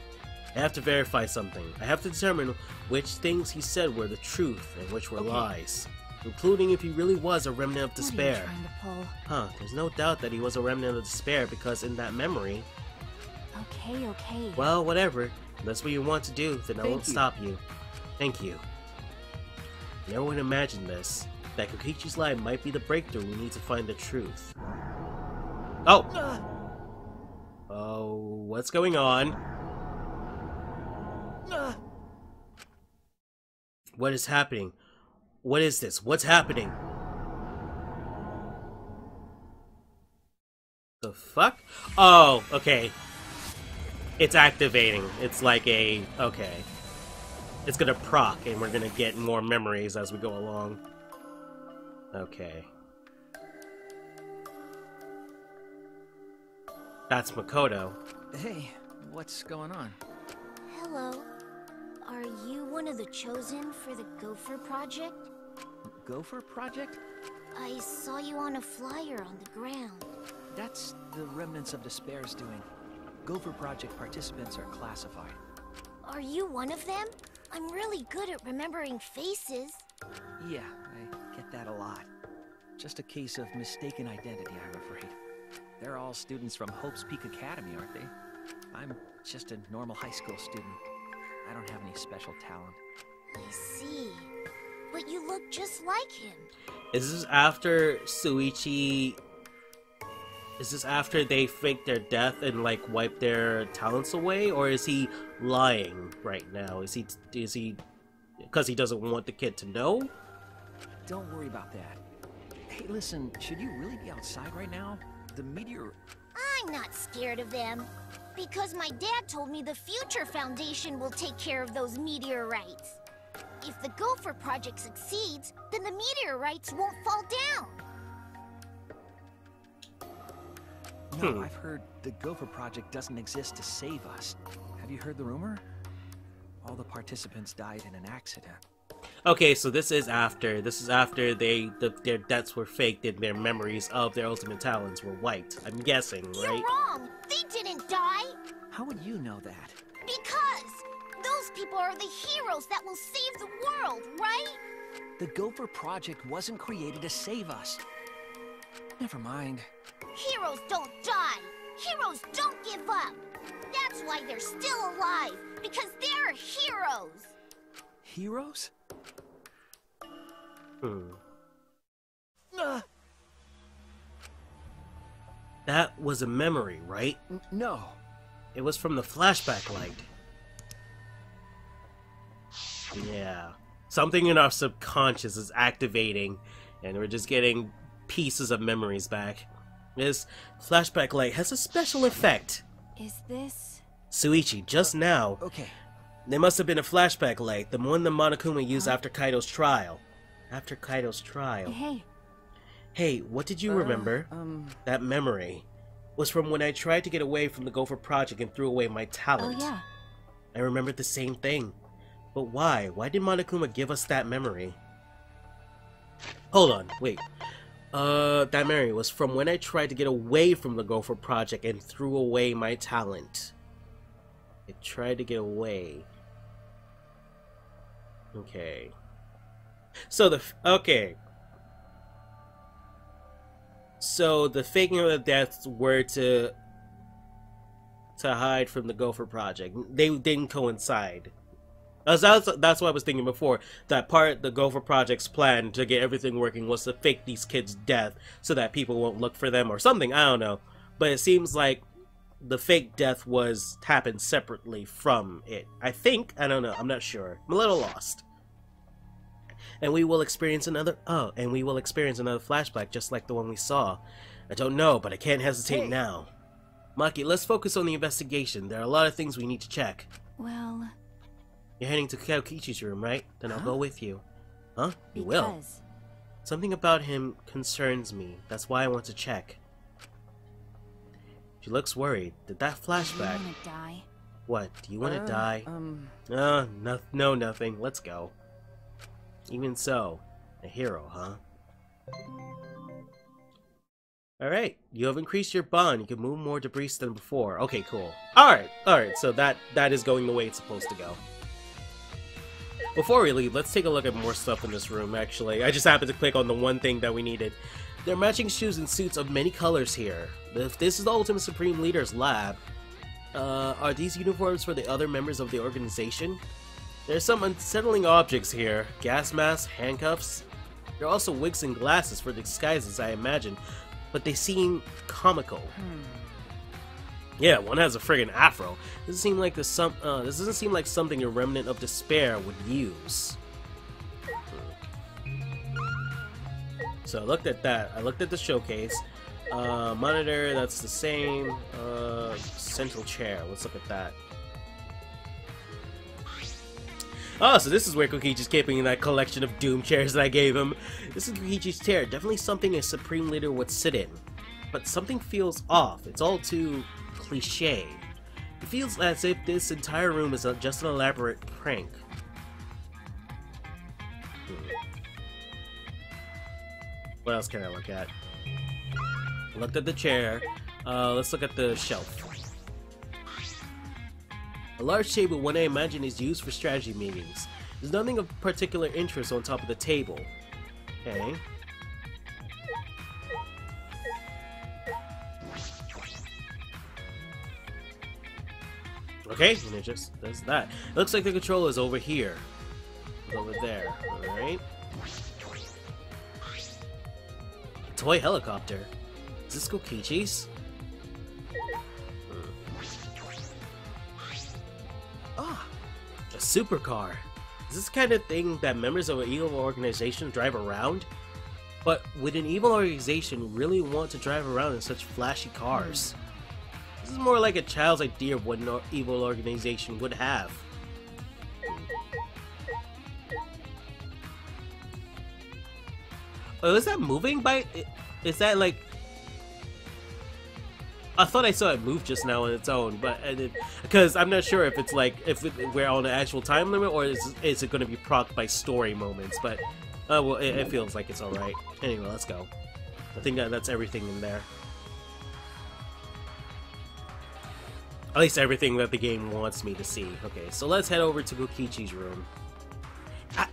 I have to verify something. I have to determine which things he said were the truth and which were lies. Including if he really was a remnant of despair. What are you trying to pull? Huh, there's no doubt that he was a remnant of despair because in that memory... Okay, okay. Well, whatever. If that's what you want to do, then I won't stop you. Thank you. I never would imagine this. That Kokichi's lie might be the breakthrough we need to find the truth. Oh! Oh, what's going on? What is happening? What is this? What's happening? The fuck? Oh, okay. It's activating. It's like a... okay. It's gonna proc, and we're gonna get more memories as we go along. Okay. That's Makoto. Hey, what's going on? Hello. Are you one of the chosen for the Gopher Project? Gopher Project? I saw you on a flyer on the ground. That's the Remnants of Despair's doing. Gopher Project participants are classified. Are you one of them? I'm really good at remembering faces. Yeah, I get that a lot. Just a case of mistaken identity, I'm afraid. They're all students from Hope's Peak Academy, aren't they? I'm just a normal high school student. I don't have any special talent. I see. But you look just like him. Is this after Shuichi... Is this after they fake their death and, like, wipe their talents away? Or is he lying right now? Is he... because he doesn't want the kid to know? Don't worry about that. Hey, listen, should you really be outside right now? The meteor... I'm not scared of them. Because my dad told me the Future Foundation will take care of those meteorites. If the Gopher Project succeeds, then the meteorites won't fall down. No, I've heard the Gopher Project doesn't exist to save us. Have you heard the rumor? All the participants died in an accident. Okay, so this is after their deaths were faked and their memories of their ultimate talents were wiped. I'm guessing, right? You're wrong! They didn't die! How would you know that? Because those people are the heroes that will save the world, right? The Gopher Project wasn't created to save us. Never mind. Heroes don't die! Heroes don't give up! That's why they're still alive! Because they're heroes! Heroes? That was a memory, right? No. It was from the flashback light. Yeah. Something in our subconscious is activating, and we're just getting pieces of memories back. This flashback light has a special effect. Is this... Shuichi, just now, Okay. there must have been a flashback light, the one that Monokuma used after Kaido's trial. After Kaido's trial. Hey. Hey, what did you remember? That memory was from when I tried to get away from the Gopher Project and threw away my talent. Oh, yeah. I remembered the same thing. But why? Why did Monokuma give us that memory? Hold on, wait. That memory was from when I tried to get away from the Gopher Project and threw away my talent. I tried to get away. Okay. So So the faking of the deaths were to hide from the Gopher Project. They didn't coincide. That's what I was thinking before. That part, the Gopher Project's plan to get everything working was to fake these kids' death so that people won't look for them or something. I don't know. But it seems like the fake death happened separately from it. I think. I don't know. I'm not sure. I'm a little lost. And we will experience another flashback just like the one we saw. I don't know, but I can't hesitate now. Maki, let's focus on the investigation. There are a lot of things we need to check. Well... You're heading to Kaokichi's room, right? Then I'll go with you. Huh? You will? Because... Something about him concerns me. That's why I want to check. She looks worried. Did that flashback? Do you wanna die? What? Do you want to die? No, nothing. Let's go. Even so, a hero, huh? Alright, you have increased your bond. You can move more debris than before. Okay, cool. Alright, so that is going the way it's supposed to go. Before we leave, let's take a look at more stuff in this room, actually. I just happened to click on the one thing that we needed. There are matching shoes and suits of many colors here. If this is the Ultimate Supreme Leader's lab, are these uniforms for the other members of the organization? There are some unsettling objects here. Gas masks, handcuffs. There are also wigs and glasses for disguises, I imagine, but they seem comical. Yeah, one has a friggin' afro. This doesn't seem like something a remnant of despair would use. So I looked at that. I looked at the showcase. Monitor, that's the same. Central chair. Let's look at that. Oh, so this is where Kokichi's keeping that collection of Doom chairs that I gave him. This is Kokichi's chair. Definitely something a Supreme Leader would sit in. But something feels off. It's all too cliche. It feels as if this entire room is just an elaborate prank. What else can I look at? I looked at the chair. Let's look at the shelf. A large table, one I imagine is used for strategy meetings. There's nothing of particular interest on top of the table. Okay. Okay, and it just does that. It looks like the controller is over here. It's over there. Alright. Toy helicopter. Is this Kokichi's? Ah, a supercar. Is this the kind of thing that members of an evil organization drive around? But would an evil organization really want to drive around in such flashy cars? This is more like a child's idea of what an evil organization would have. Oh, is that moving by? Is that like? I thought I saw it move just now on its own, but because I'm not sure if it's like we're on an actual time limit or is it going to be procced by story moments. But well, it feels like it's all right. Anyway, let's go. I think that's everything in there. At least everything that the game wants me to see. Okay, so let's head over to Kokichi's room.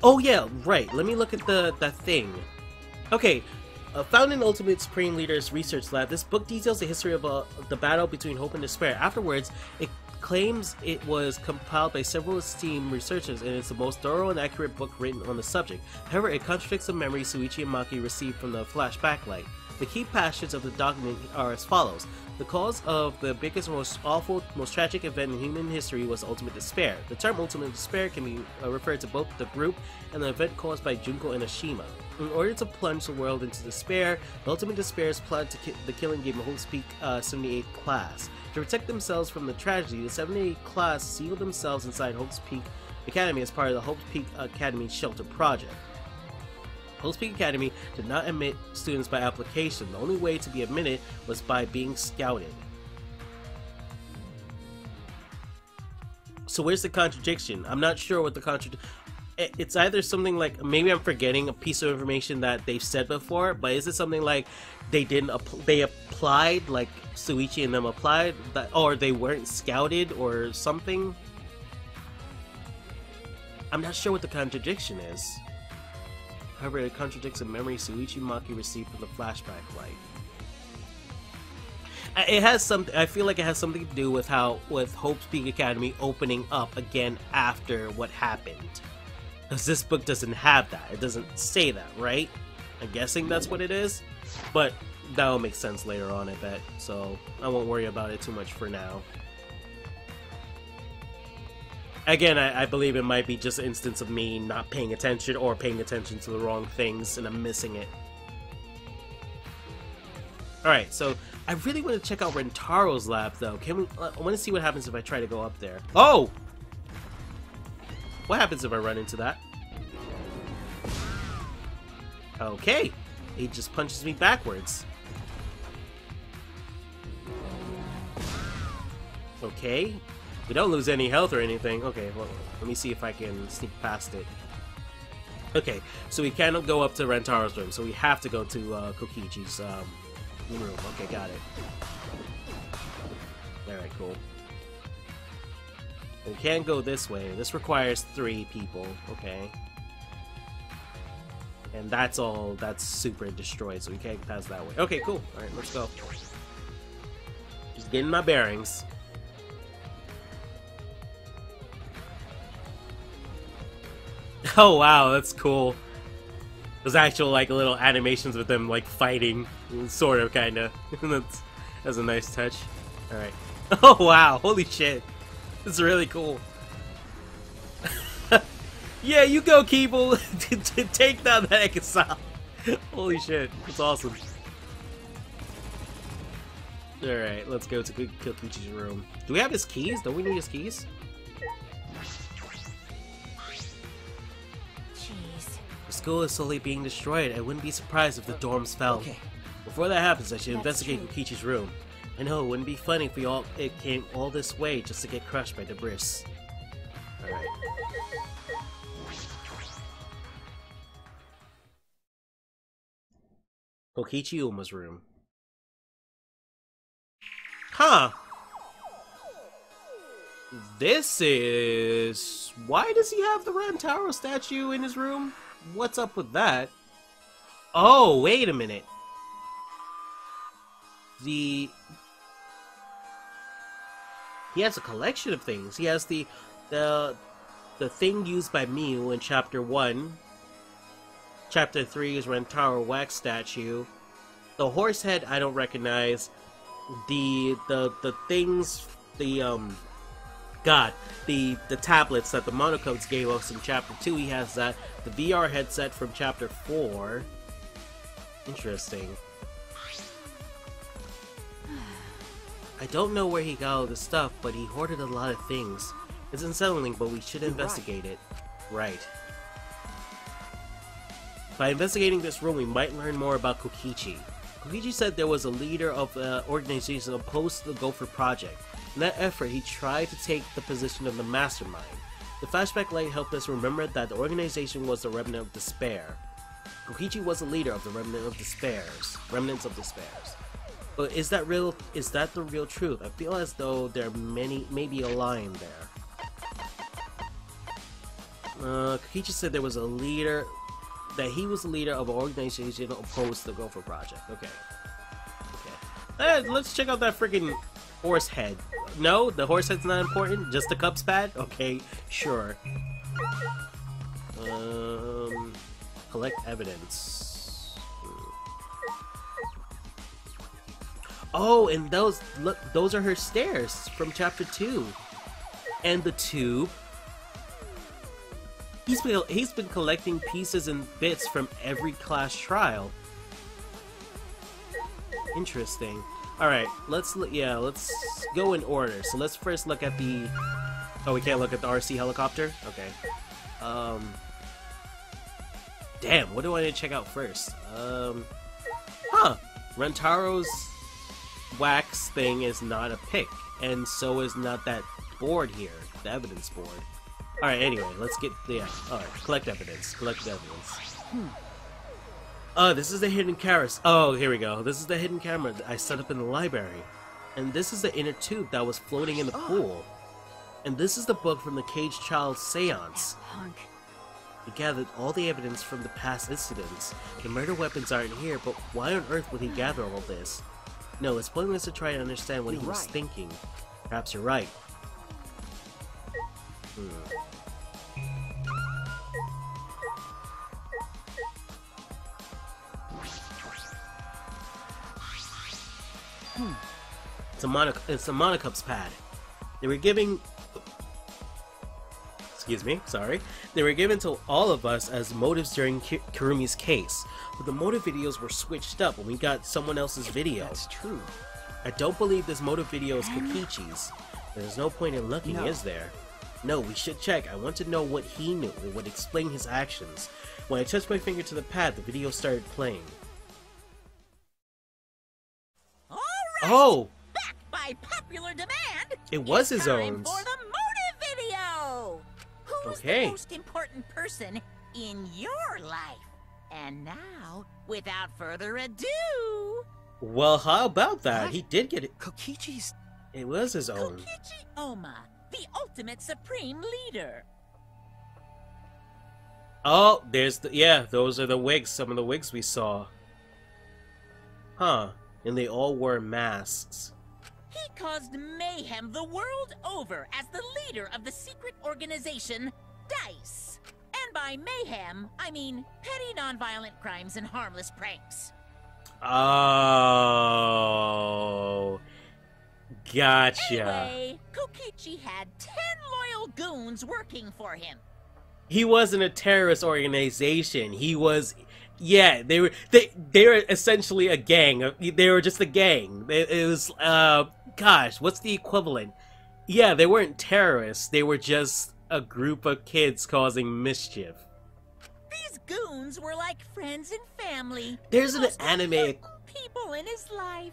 Oh yeah, right. Let me look at that thing. Okay. Found in Ultimate Supreme Leader's research lab, this book details the history of the battle between hope and despair. Afterwards, it claims it was compiled by several esteemed researchers and it's the most thorough and accurate book written on the subject. However, it contradicts the memories Shuichi and Maki received from the flashback light. The key passages of the document are as follows. The cause of the biggest, most awful, most tragic event in human history was ultimate despair. The term ultimate despair can be referred to both the group and the event caused by Junko and Ashima. In order to plunge the world into despair, the ultimate despairs plotted the killing game of Hope's Peak 78 class. To protect themselves from the tragedy, the 78 class sealed themselves inside Hope's Peak Academy as part of the Hope's Peak Academy Shelter Project. Hope's Peak Academy did not admit students by application. The only way to be admitted was by being scouted. So where's the contradiction? I'm not sure what the contradiction... It's either something like, maybe I'm forgetting a piece of information that they've said before, but is it something like they applied, like Shuichi and them applied, or they weren't scouted or something? I'm not sure what the contradiction is. However, it contradicts a memory Shuichi Maki received from the flashback light. It has something. I feel like it has something to do with Hope's Peak Academy opening up again after what happened. Because this book doesn't have that. It doesn't say that, right? I'm guessing that's what it is. But that'll make sense later on, I bet. So I won't worry about it too much for now. Again, I believe it might be just an instance of me not paying attention or paying attention to the wrong things and I'm missing it. Alright, so I really want to check out Rentaro's lab though. Can we? I want to see what happens if I try to go up there. Oh! What happens if I run into that? Okay. He just punches me backwards. Okay. We don't lose any health or anything. Okay, well, let me see if I can sneak past it. Okay, so we cannot go up to Rentaro's room, so we have to go to Kokichi's room. Okay, got it. Alright, cool. We can't go this way. This requires 3 people. Okay. And that's all. That's super destroyed, so we can't pass that way. Okay, cool. Alright, let's go. Just getting my bearings. Oh wow, that's cool. There's actual like little animations with them like fighting, sort of, kinda. That's a nice touch. All right. Oh wow, holy shit, this is really cool. Yeah, you go, Keeble. To take down that Ekasal. Holy shit, that's awesome. All right, let's go to Kokichi's room. Do we have his keys? Don't we need his keys? The school is slowly being destroyed. I wouldn't be surprised if the dorms fell. Okay. Before that happens, I should investigate Kokichi's room. I know it wouldn't be funny if it came all this way just to get crushed by debris. Alright. Kokichi Uma's room. Huh. This is... Why does he have the Rantaro statue in his room? What's up with that? Oh, wait a minute. He has a collection of things. He has the thing used by Miu in Chapter 1. Chapter 3 is Rantaro wax statue. The horse head I don't recognize. The things, the tablets that the Monocodes gave us in Chapter 2, he has that. The VR headset from Chapter 4. Interesting. I don't know where he got all this stuff, but he hoarded a lot of things. It's unsettling, but we should investigate it. Right. By investigating this room, we might learn more about Kokichi. Kokichi said there was a leader of an organization opposed to the Gopher Project. In that effort, he tried to take the position of the mastermind. The flashback light helped us remember that the organization was the Remnant of Despair. Kokichi was a leader of the Remnants of Despairs. But is that the real truth? I feel as though there maybe a line there. Kokichi said there was a leader, that he was the leader of an organization opposed to the Gopher Project. Okay. Let's check out that freaking horse head. No, the horse head's not important. Just the cups pad. Okay, sure. Collect evidence. Oh, and those are her stairs from Chapter 2. And the tube. He's been collecting pieces and bits from every class trial. Interesting. All right, let's go in order. So let's first look at the. Oh, we can't look at the RC helicopter. Okay. Damn. What do I need to check out first? Rentaro's wax thing is not a pick, and so is not that board here, the evidence board. All right. Anyway, let's get All right. Collect evidence. This is the hidden camera. Oh, here we go. This is the hidden camera that I set up in the library. And this is the inner tube that was floating in the pool. And this is the book from the Caged Child's seance. Punk. We gathered all the evidence from the past incidents. The murder weapons aren't here, but why on earth would he gather all this? No, it's pointless to try to understand what he was thinking. Perhaps you're right. It's a Monocup's pad. They were giving... Excuse me, sorry. They were given to all of us as motives during Kurumi's case, but the motive videos were switched up when we got someone else's video. That's true. I don't believe this motive video is Kokichi's. There's no point in looking, is there? No, we should check. I want to know what he knew. It would explain his actions. When I touched my finger to the pad, the video started playing. All right. Oh! Back by popular demand, It was his Time own. for the motive video! Who's Okay. the most important person in your life? And now, without further ado... Well, how about that? What? He did get it. Kokichi's... It was his own. Kokichi Oma, the ultimate supreme leader. Oh, there's the, yeah, those are the wigs, some of the wigs we saw. Huh, and they all wore masks. He caused mayhem the world over as the leader of the secret organization, DICE. And by mayhem, I mean petty nonviolent crimes and harmless pranks. Oh, gotcha. Anyway, Kokichi had 10 loyal goons working for him. He wasn't a terrorist organization. He was, yeah, they were essentially a gang. They were just a gang. It was, gosh, what's the equivalent? Yeah, they weren't terrorists. They were just a group of kids causing mischief. These goons were like friends and family. There's an Most anime. important people in his life.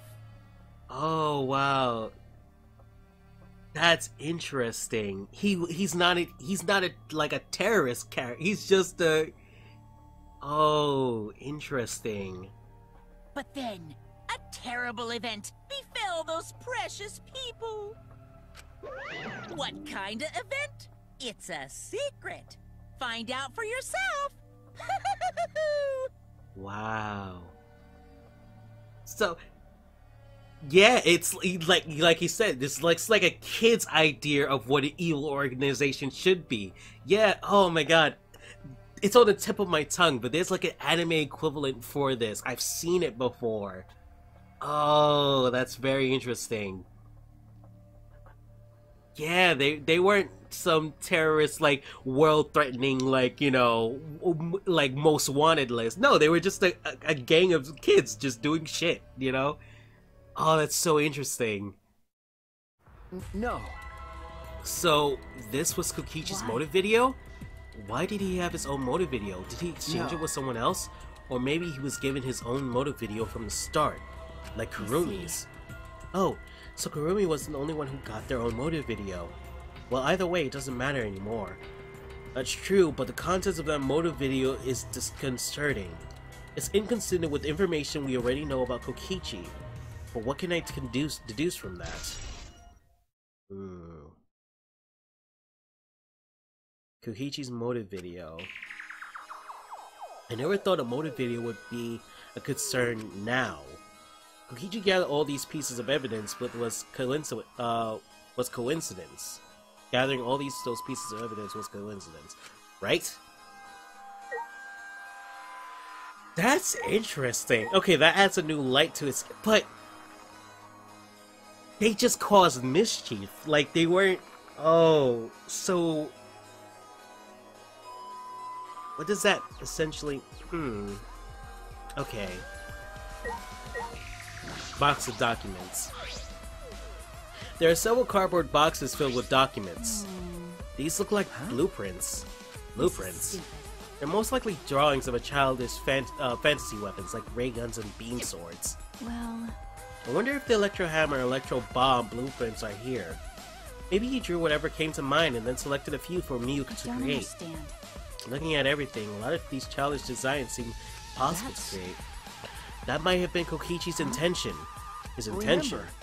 Oh wow, that's interesting. He's not like a terrorist character. He's just a. Oh, interesting. But then, a terrible event befell those precious people. What kind of event? It's a secret. Find out for yourself. Wow. So, yeah, it's like he said, it's like a kid's idea of what an evil organization should be. Yeah. Oh my god. It's on the tip of my tongue, but there's like an anime equivalent for this. I've seen it before. Oh, that's very interesting. Yeah, they weren't some terrorists like world-threatening, like, you know, like most wanted list. No, they were just a gang of kids just doing shit, you know? Oh, that's so interesting. No. So, this was Kokichi's motive video? Why did he have his own motive video? Did he exchange it with someone else? Or maybe he was given his own motive video from the start, like Kurumi's. Oh, so Kurumi wasn't the only one who got their own motive video. Well, either way, it doesn't matter anymore. That's true, but the contents of that motive video is disconcerting. It's inconsistent with information we already know about Kokichi. But what can I deduce from that? Kokichi's motive video. I never thought a motive video would be a concern now. Kokichi gathered all these pieces of evidence, but was coincidence. Gathering all those pieces of evidence was coincidence, right? That's interesting. Okay, that adds a new light to it, but they just caused mischief. Like, they weren't... Oh, so... What does that essentially... Okay. Box of documents. There are several cardboard boxes filled with documents. These look like blueprints. Blueprints? They're most likely drawings of a childish fantasy weapons like ray guns and beam swords. Well... I wonder if the electro hammer and electro bomb blueprints are here. Maybe he drew whatever came to mind and then selected a few for Miyu to don't create. understand. Looking at everything, a lot of these childish designs seem possible to create. That might have been Kokichi's intention. His intention. Remember.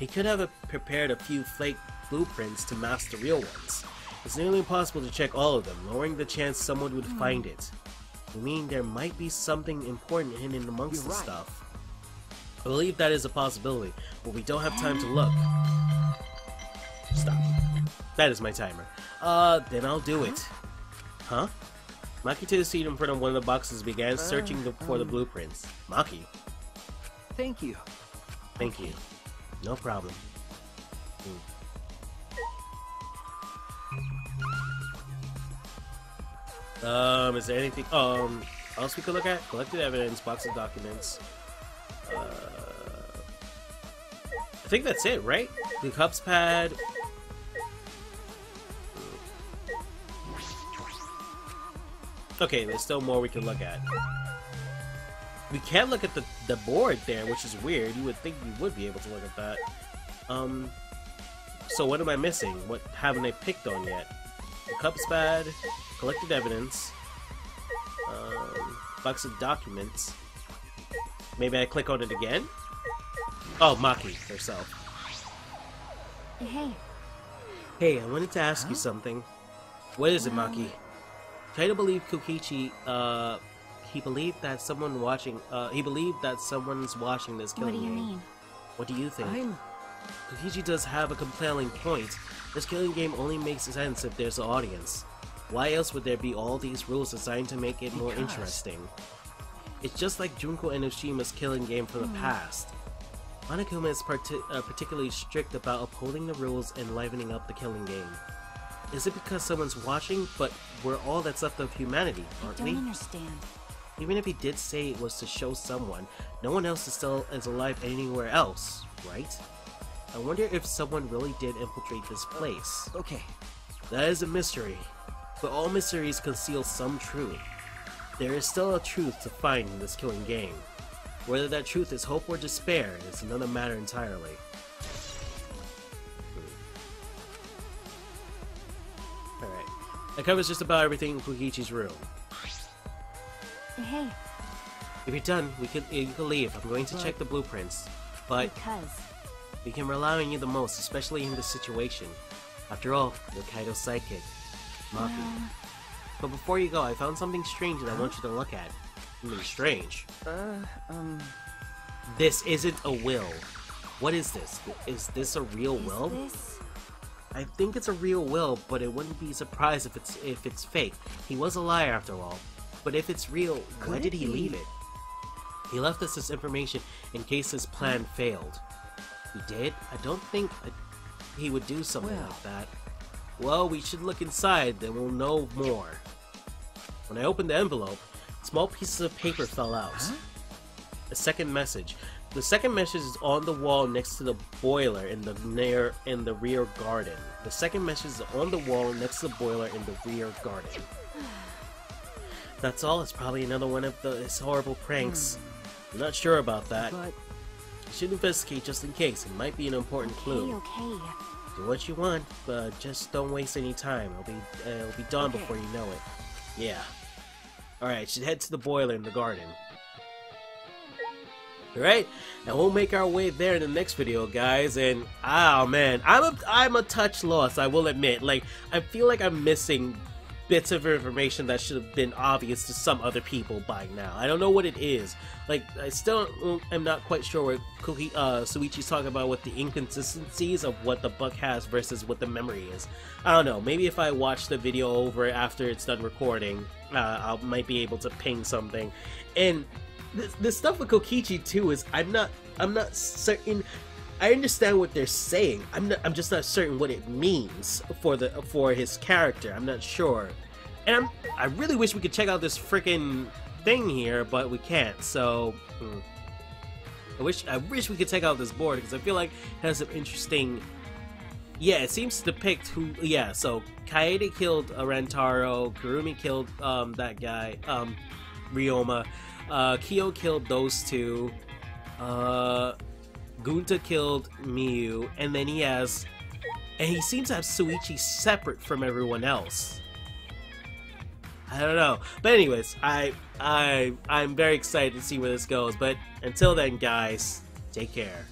He could have prepared a few fake blueprints to mask the real ones. It's nearly impossible to check all of them, lowering the chance someone would find it. I mean, there might be something important hidden amongst the stuff. I believe that is a possibility, but we don't have time to look. Stop. That is my timer. Then I'll do it. Huh? Maki took a seat in front of one of the boxes and began searching for the blueprints. Maki. Thank you. Thank you. No problem. Is there anything else we could look at? Collected evidence, box of documents. I think that's it, right? The cups pad. Okay, there's still more we can look at. We can't look at the board there, which is weird. You would think we would be able to look at that. So what am I missing? What haven't I picked on yet? The cup's bad. Collected evidence. Box of documents. Maybe I click on it again? Oh, Maki herself. Hey. Hey, I wanted to ask you something. What is it, Maki? Try to believe Kokichi, he believed that someone's watching this killing game. What do you mean? What do you think? Kokichi does have a compelling point. This killing game only makes sense if there's an audience. Why else would there be all these rules designed to make it more interesting? It's just like Junko Enoshima's killing game from the past. Monokuma is particularly strict about upholding the rules and livening up the killing game. Is it because someone's watching, but we're all that's left of humanity, aren't we? I don't understand. Even if he did say it was to show someone, no one else is alive anywhere else, right? I wonder if someone really did infiltrate this place. Okay. That is a mystery, but all mysteries conceal some truth. There is still a truth to find in this killing game. Whether that truth is hope or despair is another matter entirely. Alright. That covers just about everything in Kokichi's room. Hey. If you're done, you can leave. I'm going to check the blueprints. But Because. we can rely on you the most, especially in this situation. After all, you're Kaido's sidekick, Maki. But before you go, I found something strange that I want you to look at. Something strange. This isn't a will. What is this? Is this a real will? This? I think it's a real will, but it wouldn't be surprised if it's fake. He was a liar after all. But if it's real, why did he leave it? He left us this information in case his plan failed. He did? I don't think he would do something like that. Well, we should look inside, then we'll know more. When I opened the envelope, small pieces of paper fell out. A second message. The second message is on the wall next to the boiler in the rear garden. The second message is on the wall next to the boiler in the rear garden. That's all. It's probably another one of his horrible pranks. I'm not sure about that. But You should investigate just in case. It might be an important clue. Okay. Do what you want, but just don't waste any time. It'll be done before you know it. Yeah. Alright, should head to the boiler in the garden. Alright, and we'll make our way there in the next video, guys. And oh man, I'm a touch lost, I will admit. Like, I feel like I'm missing bits of information that should have been obvious to some other people by now. I don't know what it is. Like, I still am not quite sure what Suichi's talking about with the inconsistencies of what the book has versus what the memory is. I don't know. Maybe if I watch the video over after it's done recording, I might be able to ping something. And the stuff with Kokichi too is I'm not certain. I understand what they're saying. I'm just not certain what it means for his character. I'm not sure. And I really wish we could check out this freaking thing here, but we can't. So I wish we could check out this board because I feel like it has some interesting. Yeah, it seems to depict who. Yeah, so Kaede killed Rantaro. Kurumi killed that guy, Ryoma. Kyo killed those two. Gunta killed Miyu, and then he seems to have Suichi separate from everyone else. I don't know, but anyways, I'm very excited to see where this goes. But until then, guys, take care.